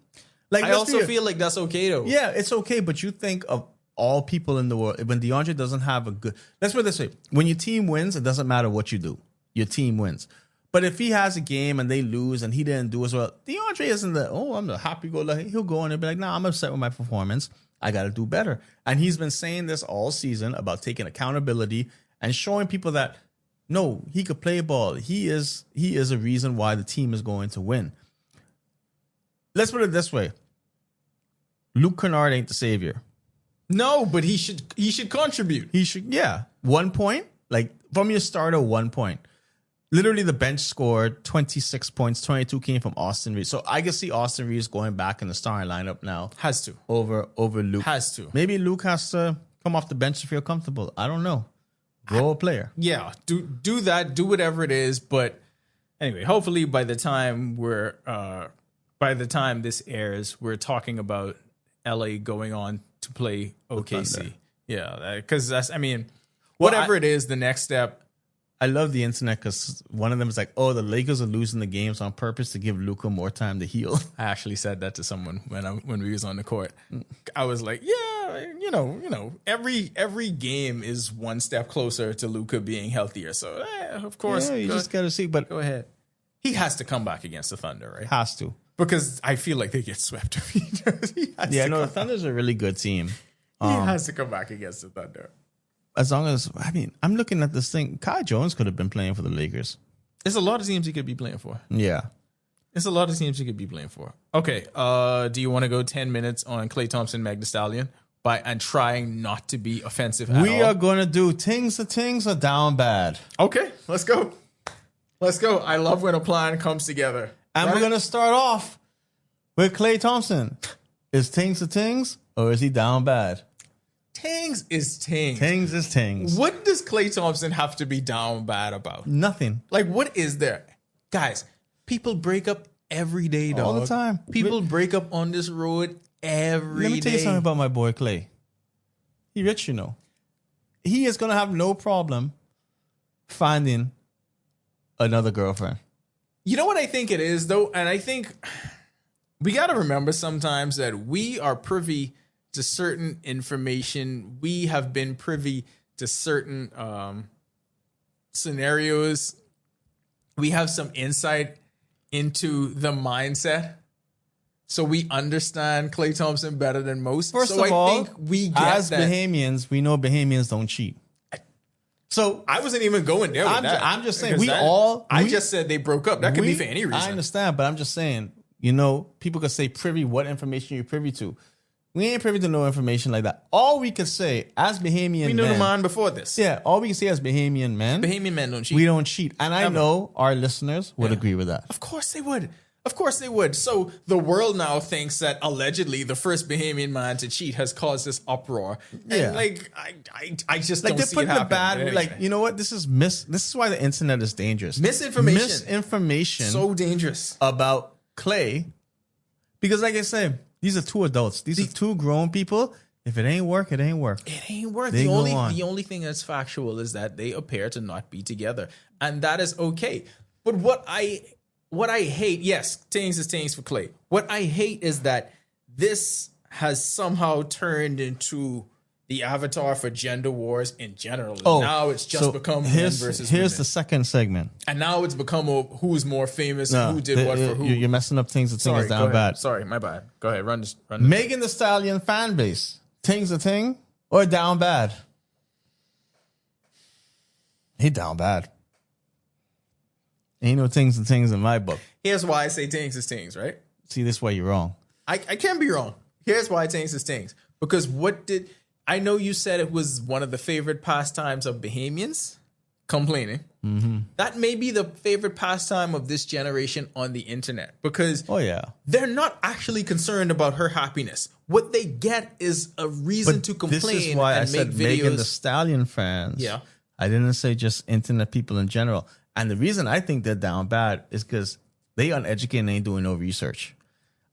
I also feel like that's okay though. Yeah, it's okay, but you think of all people in the world, when DeAndre doesn't have a good, let's put it this way, when your team wins, it doesn't matter what you do. Your team wins. But if he has a game and they lose and he didn't do as well, DeAndre isn't I'm the happy-go-lucky. He'll go in and be like, nah, I'm upset with my performance. I got to do better. And he's been saying this all season about taking accountability and showing people that, no, he could play ball. He is a reason why the team is going to win. Let's put it this way. Luke Kennard ain't the savior. No, but he should contribute. He should, yeah. 1 point, from your starter, 1 point. Literally, the bench scored 26 points. 22 came from Austin Reeves. So I can see Austin Reeves going back in the starting lineup now. Has to. Over Luke. Has to. Maybe Luke has to come off the bench to feel comfortable. I don't know. Role player. Yeah, do that. Do whatever it is. But Anyway, hopefully by the time this airs, we're talking about LA going on to play OKC. Yeah, because whatever it is, the next step. I love the internet because one of them is like, "Oh, the Lakers are losing the games on purpose to give Luka more time to heal." I actually said that to someone when we was on the court. I was like, "Yeah, you know, every game is one step closer to Luka being healthier." So, of course, Yeah, you just got to see. But go ahead. He has to come back against the Thunder, right? Has to, because I feel like they get swept. The Thunder's a really good team. He has to come back against the Thunder. As long as, I'm looking at this thing. Kai Jones could have been playing for the Lakers. There's a lot of teams he could be playing for. Yeah. There's a lot of teams he could be playing for. Okay. Do you want to go 10 minutes on Klay Thompson, Meg Thee Stallion and trying not to be offensive at all? We are going to do things are down bad. Okay. Let's go. I love when a plan comes together. And we're going to start off with Klay Thompson. Is things or is he down bad? Tings is Tings. Tings is Tings. What does Klay Thompson have to be down bad about? Nothing. Like, what is there? Guys, people break up every day, dog. All the time. People break up on this road every day. Let me tell you something about my boy Klay. He rich, He is going to have no problem finding another girlfriend. You know what I think it is, though? And I think we got to remember sometimes that we are privy to certain information. We have been privy to certain scenarios. We have some insight into the mindset. So we understand Klay Thompson better than most. First of all, I think we get as that. Bahamians, we know Bahamians don't cheat. So I wasn't even going there with that. I'm just saying, I just said they broke up. That could be for any reason. I understand, but I'm just saying, people could say privy, what information you're privy to. We ain't privy to no information like that. All we could say as Bahamian men. We knew the man before this. Yeah, all we can say as Bahamian men. Bahamian men don't cheat. We don't cheat. And I know our listeners would agree with that. Of course they would. So the world now thinks that allegedly the first Bahamian man to cheat has caused this uproar. Yeah. And I just don't see it happening. happening. Anyway. You know what? This is why the internet is dangerous. Misinformation. So dangerous. About Klay. Because like I said, these are two adults. These are two grown people. If it ain't work, it ain't work. It ain't work. The only thing that's factual is that they appear to not be together. And that is okay. But what I hate, yes, things is things for Klay. What I hate is that this has somehow turned into the avatar for gender wars in general. Now it's just become men versus women. Here's the second segment. And now it's become who's more famous, who did what for who. You're messing up things. Things are down bad. Sorry, my bad. Go ahead, run this. Megan Thee Stallion fan base. Things a thing or down bad? He down bad. Ain't no things and things in my book. Here's why I say things is things, right? See, this is why you're wrong. I can't be wrong. Here's why things is things. Because I know you said it was one of the favorite pastimes of Bahamians, complaining. Mm-hmm. That may be the favorite pastime of this generation on the internet. Because they're not actually concerned about her happiness. What they get is a reason to complain. This is why I said Megan Thee Stallion fans. Yeah. I didn't say just internet people in general. And the reason I think they're down bad is because they uneducated and ain't doing no research.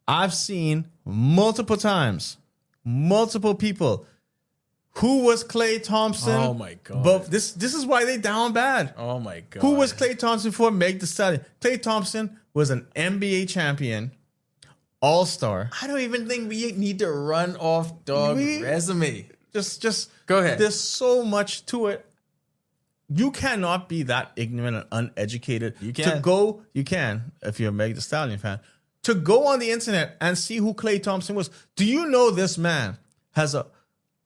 I've seen multiple times, multiple people. Who was Klay Thompson? Oh my God. But this is why they down bad. Oh my God. Who was Klay Thompson before Meg Thee Stallion? Klay Thompson was an NBA champion, all-star. I don't even think we need to run off resume. Just go ahead. There's so much to it. You cannot be that ignorant and uneducated. You can. You can, if you're a Meg Thee Stallion fan, to go on the internet and see who Klay Thompson was. Do you know this man has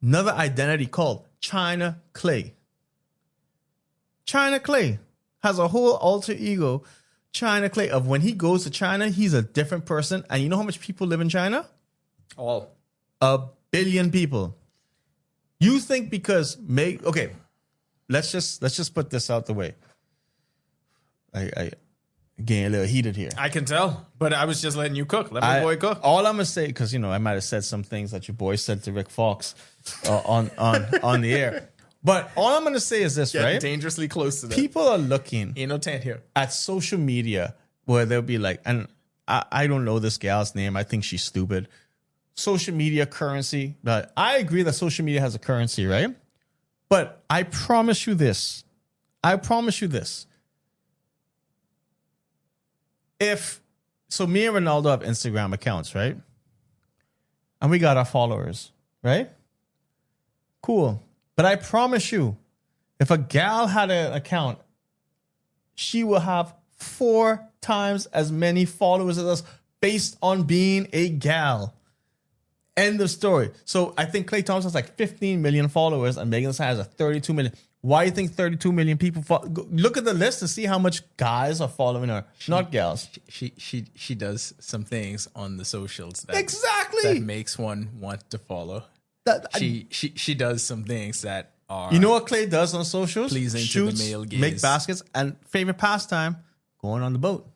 another identity called China Klay? China Klay has a whole alter ego, China Klay, of when he goes to China, he's a different person. And you know how much people live in China? All. 1 billion people. You think because let's just put this out the way. I getting a little heated here. I can tell, but I was just letting you cook. Let my boy cook. All I'm gonna say, because I might have said some things that your boy said to Rick Fox on the air. But all I'm gonna say is this, Getting right? dangerously close to that. People are looking Ain't no tent here. at social media where they'll be like, and I don't know this gal's name. I think she's stupid. Social media currency. But I agree that social media has a currency, right? But I promise you this. So me and Ronaldo have Instagram accounts, right? And we got our followers, right? Cool. But I promise you, if a gal had an account, she will have 4 times as many followers as us based on being a gal. End of story. So I think Klay Thompson has like 15 million followers and Megan Thee Stallion has a 32 million. Why do you think 32 million people look at the list and see how much guys are following her, not gals. She does some things on the socials that Exactly. that makes one want to follow. That, She does some things that are you know what Klay does on socials? pleasing to Shoots, the male gaze. make baskets, and favorite pastime, going on the boat.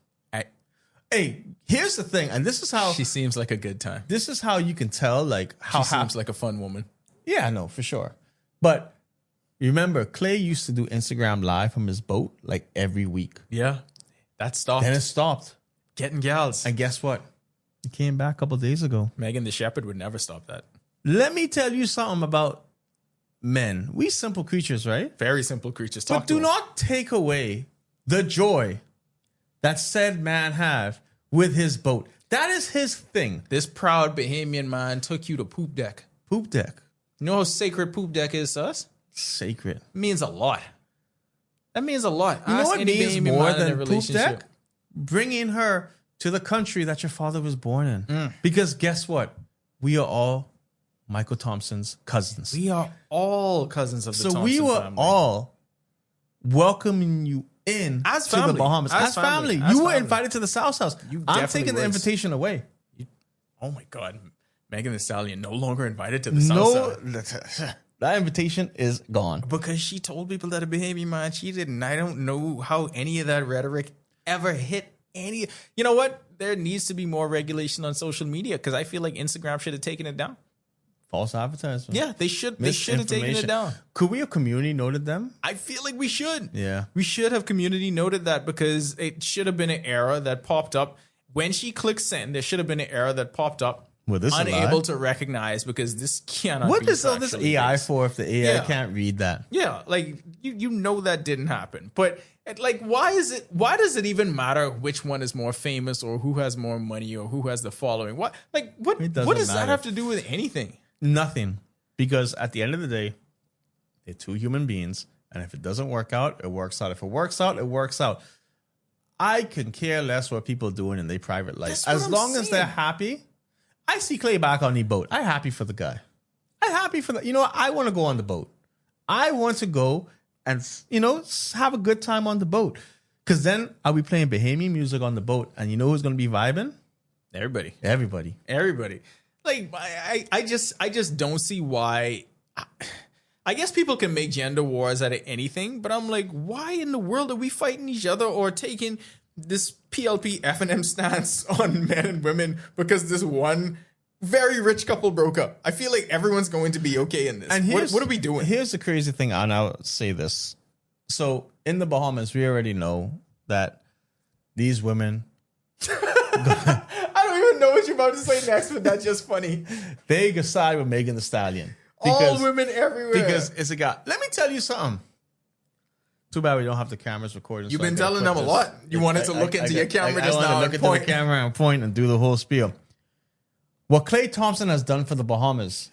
Hey, here's the thing, and this is how She seems like a good time. this is how you can tell like how She seems like a fun woman. Yeah, I know for sure. But remember, Klay used to do Instagram live from his boat like every week. Yeah, that stopped. Then it stopped. Getting gals. And guess what? He came back a couple days ago. Megan the Shepherd would never stop that. Let me tell you something about men. We simple creatures, right? Very simple creatures. But Talk to do us. not take away the joy that said man have with his boat. That is his thing. This proud Bahamian man took you to poop deck. Poop deck. You know how sacred poop deck is to us? Sacred. It means a lot. That means a lot. You know Ask what any means Bahamian more man in a than poop relationship. deck? Bringing her to the country that your father was born in. Because guess what? We are all Michael Thompson's cousins. We are all cousins of the So Thompson we were family. all welcoming you in As to the family. Bahamas. As As family. family. As You were family. invited to the South House. You I'm definitely taking the was. invitation away. Oh my God. Megan Thee Stallion no longer invited to the South No, Side. that invitation is gone. Because she told people that a Bahamian man cheated, and I don't know how any of that rhetoric ever hit any. You know what? There needs to be more regulation on social media because I feel like Instagram should have taken it down. False advertisement. Yeah, they should. They should have taken it Misinformation. down. Could we have community noted them? I feel like we should. Yeah. We should have community noted that because it should have been an error that popped up. When she clicked send, there should have been an error that popped up. Well, this is a unable lie. to recognize because this cannot What be is all this factually AI based. for if the AI Yeah. can't read that? Yeah, like you know that didn't happen. But like why does it even matter which one is more famous or who has more money or who has the following? What It doesn't what does that matter. have to do with anything? Nothing. Because at the end of the day, they're two human beings. And if it doesn't work out, it works out. If it works out, it works out. I can care less what people are doing in their private life. That's what As I'm long as they're saying. happy. I see Clay back on the boat. I'm happy for the guy. I'm happy for the, you know what? I want to go on the boat. I want to go and, have a good time on the boat. Because then I'll be playing Bahamian music on the boat. And you know who's going to be vibing? Everybody. Everybody. Like I just don't see why. I guess people can make gender wars out of anything, but I'm like, why in the world are we fighting each other or taking this PLP F&M stance on men and women because this one very rich couple broke up? I feel like everyone's going to be okay in this. And What are we doing? Here's the crazy thing, and I'll say this. So in the Bahamas, we already know that these women, I don't even know what you're about to say next, but that's just funny. they go side with Megan Thee Stallion. All women everywhere. Because it's a guy. Let me tell you something. Too bad we don't have the cameras recording. You've so I been can telling put them a this. lot. You wanted to look into your camera just wanted now to and look point. into the camera and point and do the whole spiel. What Klay Thompson has done for the Bahamas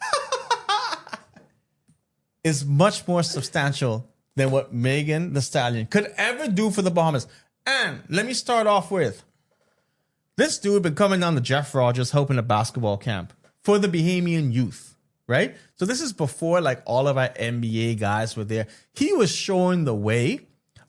is much more substantial than what Megan Thee Stallion could ever do for the Bahamas. And let me start off with this dude been coming down to Jeff Rogers hoping a basketball camp for the Bahamian youth, right? So this is before like all of our NBA guys were there. He was showing the way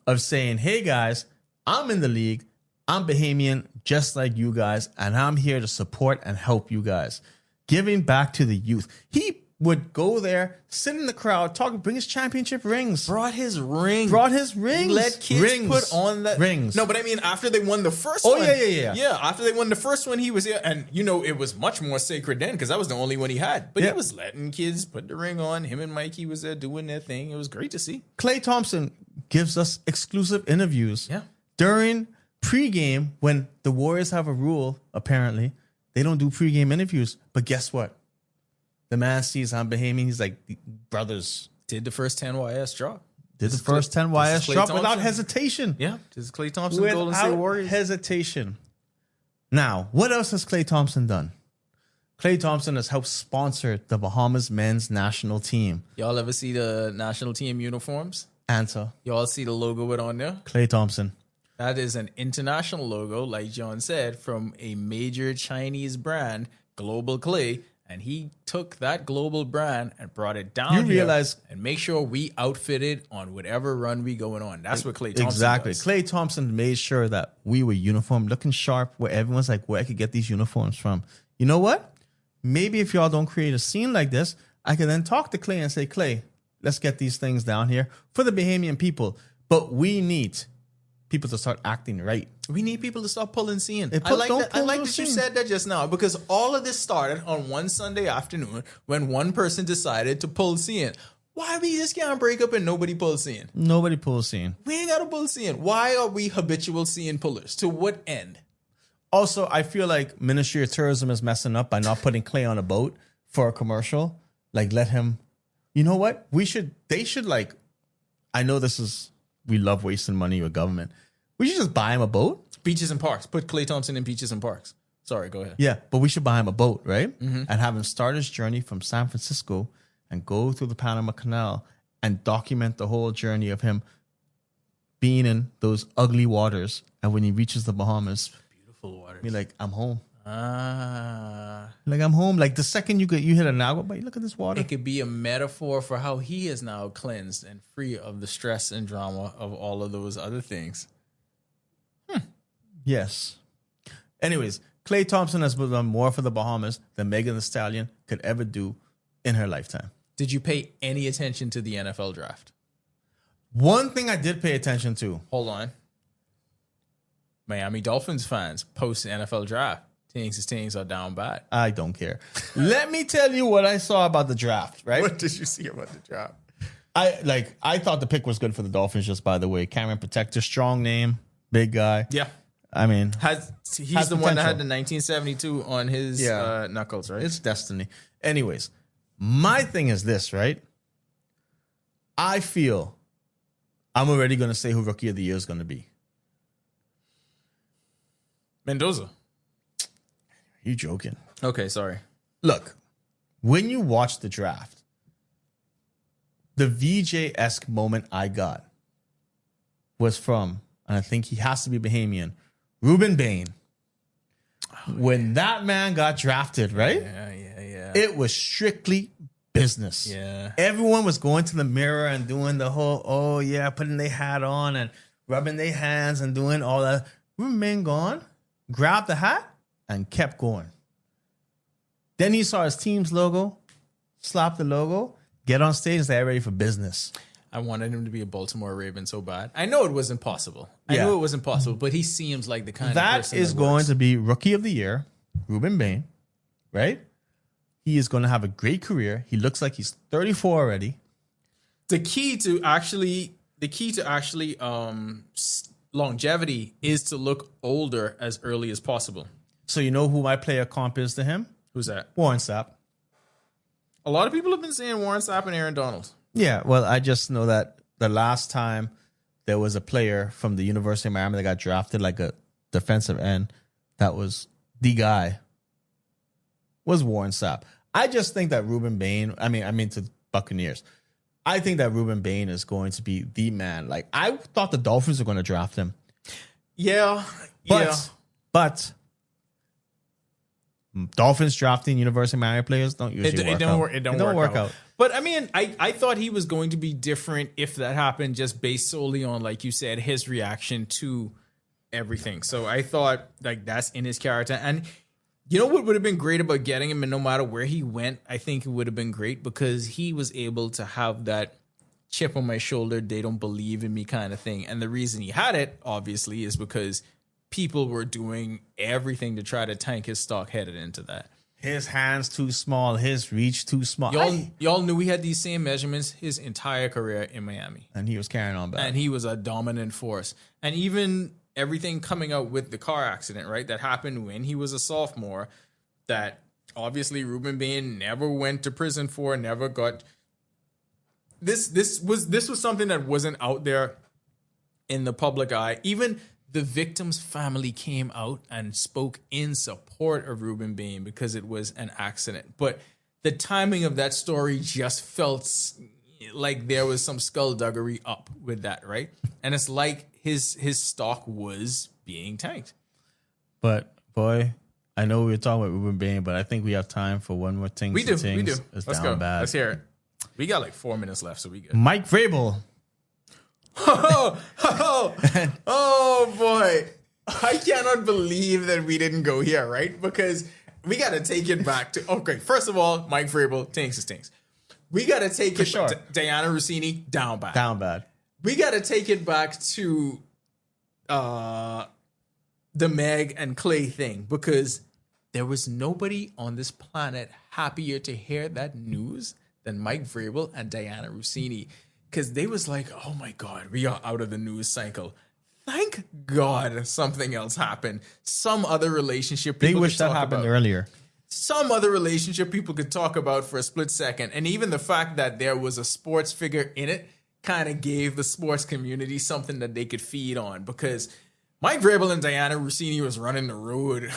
of saying, hey guys, I'm in the league. I'm Bahamian just like you guys, and I'm here to support and help you guys. Giving back to the youth. He would go there, sit in the crowd, talk, bring his championship rings. Brought his ring. Let kids put on that rings. No, but I mean, after they won the first one. Yeah. After they won the first one, he was here. And, it was much more sacred then because that was the only one he had. But he was letting kids put the ring on. Him and Mikey was there doing their thing. It was great to see. Klay Thompson gives us exclusive interviews. Yeah. During pregame, when the Warriors have a rule, apparently, they don't do pregame interviews. But guess what? The man sees I'm Bahamian. He's like, brothers. Did the first 10 YS drop. Did the first 10 YS drop without hesitation. Yeah. This is Klay Thompson, Golden State Warriors. Without hesitation. Now, what else has Klay Thompson done? Klay Thompson has helped sponsor the Bahamas men's national team. Y'all ever see the national team uniforms? Answer. Y'all see the logo with on there? Klay Thompson. That is an international logo, like John said, from a major Chinese brand, Global Clay. And he took that global brand and brought it down You realize, and make sure we outfitted on whatever run we going on. That's what Klay Thompson exactly. does. Klay Thompson made sure that we were uniform, looking sharp, where everyone's like, where I could get these uniforms from. You know what? Maybe if y'all don't create a scene like this, I can then talk to Klay and say, Klay, let's get these things down here for the Bahamian people. But we need people to start acting right. We need people to start pulling scene. Don't I like pull that no you scene. said that just now because all of this started on one Sunday afternoon when one person decided to pull scene. Why we just can't break up and nobody pulls scene? Nobody pulls scene. We ain't got to pull scene. Why are we habitual scene pullers? To what end? Also, I feel like Ministry of Tourism is messing up by not putting Klay on a boat for a commercial. Like, let him. You know what? They should like. I know we love wasting money with government. We should just buy him a boat. Beaches and parks. Put Klay Thompson in beaches and parks. Sorry, go ahead. Yeah, but we should buy him a boat, right? Mm-hmm. And have him start his journey from San Francisco and go through the Panama Canal and document the whole journey of him being in those ugly waters. And when he reaches the Bahamas, Beautiful waters. be like, I'm home. Ah. Like, I'm home. Like, the second you hit an agua, but look at this water. It could be a metaphor for how he is now cleansed and free of the stress and drama of all of those other things. Yes. Anyways, Klay Thompson has done more for the Bahamas than Megan Thee Stallion could ever do in her lifetime. Did you pay any attention to the NFL draft? One thing I did pay attention to. Hold on. Miami Dolphins fans post NFL draft. Things are down bad. I don't care. Let me tell you what I saw about the draft, right? What did you see about the draft? I thought the pick was good for the Dolphins, just by the way. Cameron Protector, strong name, big guy. Yeah. I mean, he's the one that had the 1972 on his knuckles, right? It's destiny. Anyways, my thing is this, right? I feel I'm already going to say who Rookie of the Year is going to be. Mendoza. You joking? Okay, sorry. Look, when you watch the draft, the VJ-esque moment I got was from, and I think he has to be Bahamian, Ruben Bain. When that man got drafted, right? Yeah. It was strictly business. Yeah. Everyone was going to the mirror and doing the whole, putting their hat on and rubbing their hands and doing all that. Ruben Bain gone, grabbed the hat, and kept going. Then he saw his team's logo, slapped the logo, get on stage and say, ready for business. I wanted him to be a Baltimore Raven so bad. I know it was impossible. But he seems like the kind of person that is going to be Rookie of the Year, Ruben Bain, right? He is going to have a great career. He looks like he's 34 already. The key to actually longevity is to look older as early as possible. So you know who my player comp is to him? Who's that? Warren Sapp. A lot of people have been saying Warren Sapp and Aaron Donald. Yeah, well, I just know that the last time there was a player from the University of Miami that got drafted like a defensive end, that was the guy, was Warren Sapp. I just think that Ruben Bain, I mean to Buccaneers, I think that Ruben Bain is going to be the man. Like, I thought the Dolphins were going to draft him. Yeah. But Dolphins drafting University of Miami players don't usually It don't work out. out. But I mean, I thought he was going to be different if that happened, just based solely on, like you said, his reaction to everything. So I thought like that's in his character. And You know what would have been great about getting him, and no matter where he went, I think it would have been great because he was able to have that chip on my shoulder, they don't believe in me kind of thing. And the reason he had it, obviously, is because people were doing everything to try to tank his stock headed into that. His hands too small, his reach too small. Y'all knew he had these same measurements his entire career in Miami. And he was carrying on back. And he was a dominant force. And even everything coming out with the car accident, right, that happened when he was a sophomore, that obviously Ruben Bain never went to prison for, never got. This was something that wasn't out there in the public eye. Even the victim's family came out and spoke in support of Ruben Bain because it was an accident. But the timing of that story just felt like there was some skullduggery up with that, right? And it's like his stock was being tanked. But boy, I know we were talking about Ruben Bain, but I think we have time for one more thing. We do. It's Let's go. Bad. Let's hear it. We got like 4 minutes left, so we good. Mike Vrabel. Oh boy. I cannot believe that we didn't go here, right? Because we got to take it back to, okay, first of all, Mike Vrabel, tinks. We got to take it sure. to Diana Rossini, down bad. Down bad. We got to take it back to the Meg and Clay thing, because there was nobody on this planet happier to hear that news than Mike Vrabel and Diana Rossini, because they was like, oh my God, we are out of the news cycle. Thank God something else happened. Some other relationship. They wish that happened earlier. Some other relationship people could talk about for a split second. And even the fact that there was a sports figure in it kind of gave the sports community something that they could feed on, because Mike Vrabel and Diana Rossini was running the road.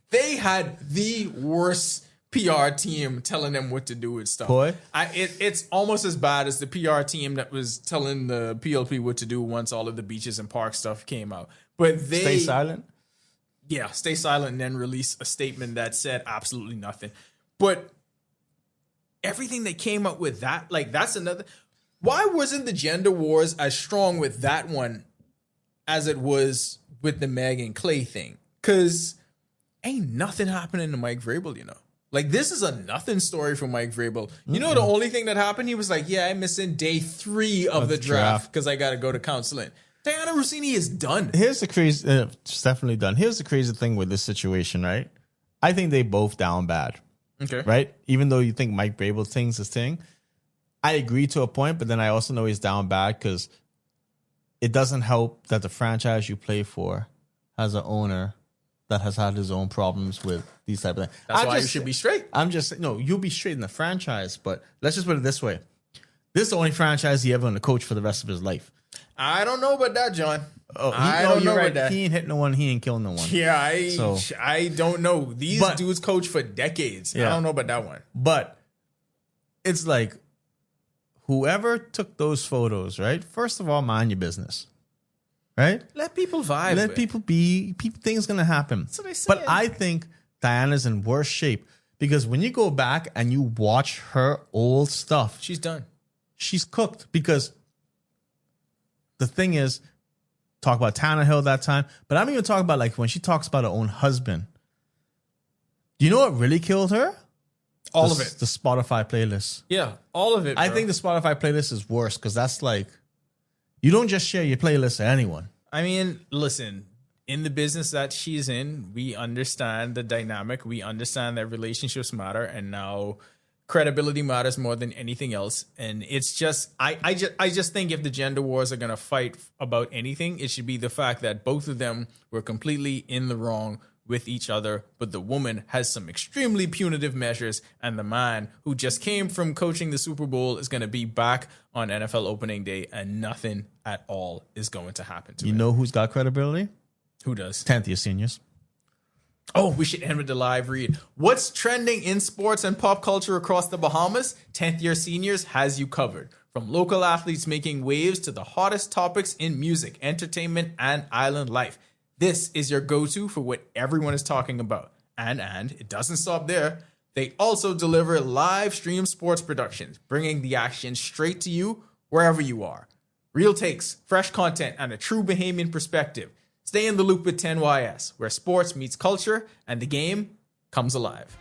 They had the worst PR team telling them what to do with stuff. Boy. It's almost as bad as the PR team that was telling the PLP what to do once all of the beaches and park stuff came out. But they stay silent. Yeah, stay silent and then release a statement that said absolutely nothing. But everything that came up with that, like, that's another. Why wasn't the gender wars as strong with that one as it was with the Meg and Clay thing? Because ain't nothing happening to Mike Vrabel, you know. Like, this is a nothing story for Mike Vrabel. You know, the only thing that happened, he was like, yeah, I'm missing day 3 of the draft because I got to go to counseling. Diana Rossini is done. Here's the crazy, it's definitely done. Here's the crazy thing with this situation, right? I think they both down bad. Okay. Right? Even though you think Mike Vrabel thinks his thing, I agree to a point, but then I also know he's down bad because it doesn't help that the franchise you play for has an owner that has had his own problems with these type of things. That's why you should be straight. You'll be straight in the franchise, but let's just put it this way. This is the only franchise he ever going to coach for the rest of his life. I don't know about that, John. I don't know about that. He ain't hit no one. He ain't killed no one. Yeah, I don't know. These dudes coach for decades. Yeah. I don't know about that one. But it's like, whoever took those photos, right? First of all, mind your business. Right? Let people vibe. Let people be. Things going to happen. That's what I said. But I think Diana's in worse shape because when you go back and you watch her old stuff, she's done. She's cooked, because the thing is, talk about Tannehill that time, but I'm even talking about like when she talks about her own husband. Do you know what really killed her? All of it. The Spotify playlist. Yeah, all of it. Bro. I think the Spotify playlist is worse because that's like, you don't just share your playlist to anyone. I mean, listen, in the business that she's in, we understand the dynamic. We understand that relationships matter, and now credibility matters more than anything else. And it's just, I just think if the gender wars are going to fight about anything, it should be the fact that both of them were completely in the wrong with each other, but the woman has some extremely punitive measures, and the man who just came from coaching the Super Bowl is going to be back on NFL opening day, and nothing at all is going to happen to him. You know who's got credibility? Who does? 10th year seniors. Oh, we should end with the live read. What's trending in sports and pop culture across the Bahamas? 10th year seniors has you covered. From local athletes making waves to the hottest topics in music, entertainment, and island life. This is your go-to for what everyone is talking about. And it doesn't stop there. They also deliver live stream sports productions, bringing the action straight to you wherever you are. Real takes, fresh content, and a true Bahamian perspective. Stay in the loop with 10YS, where sports meets culture and the game comes alive.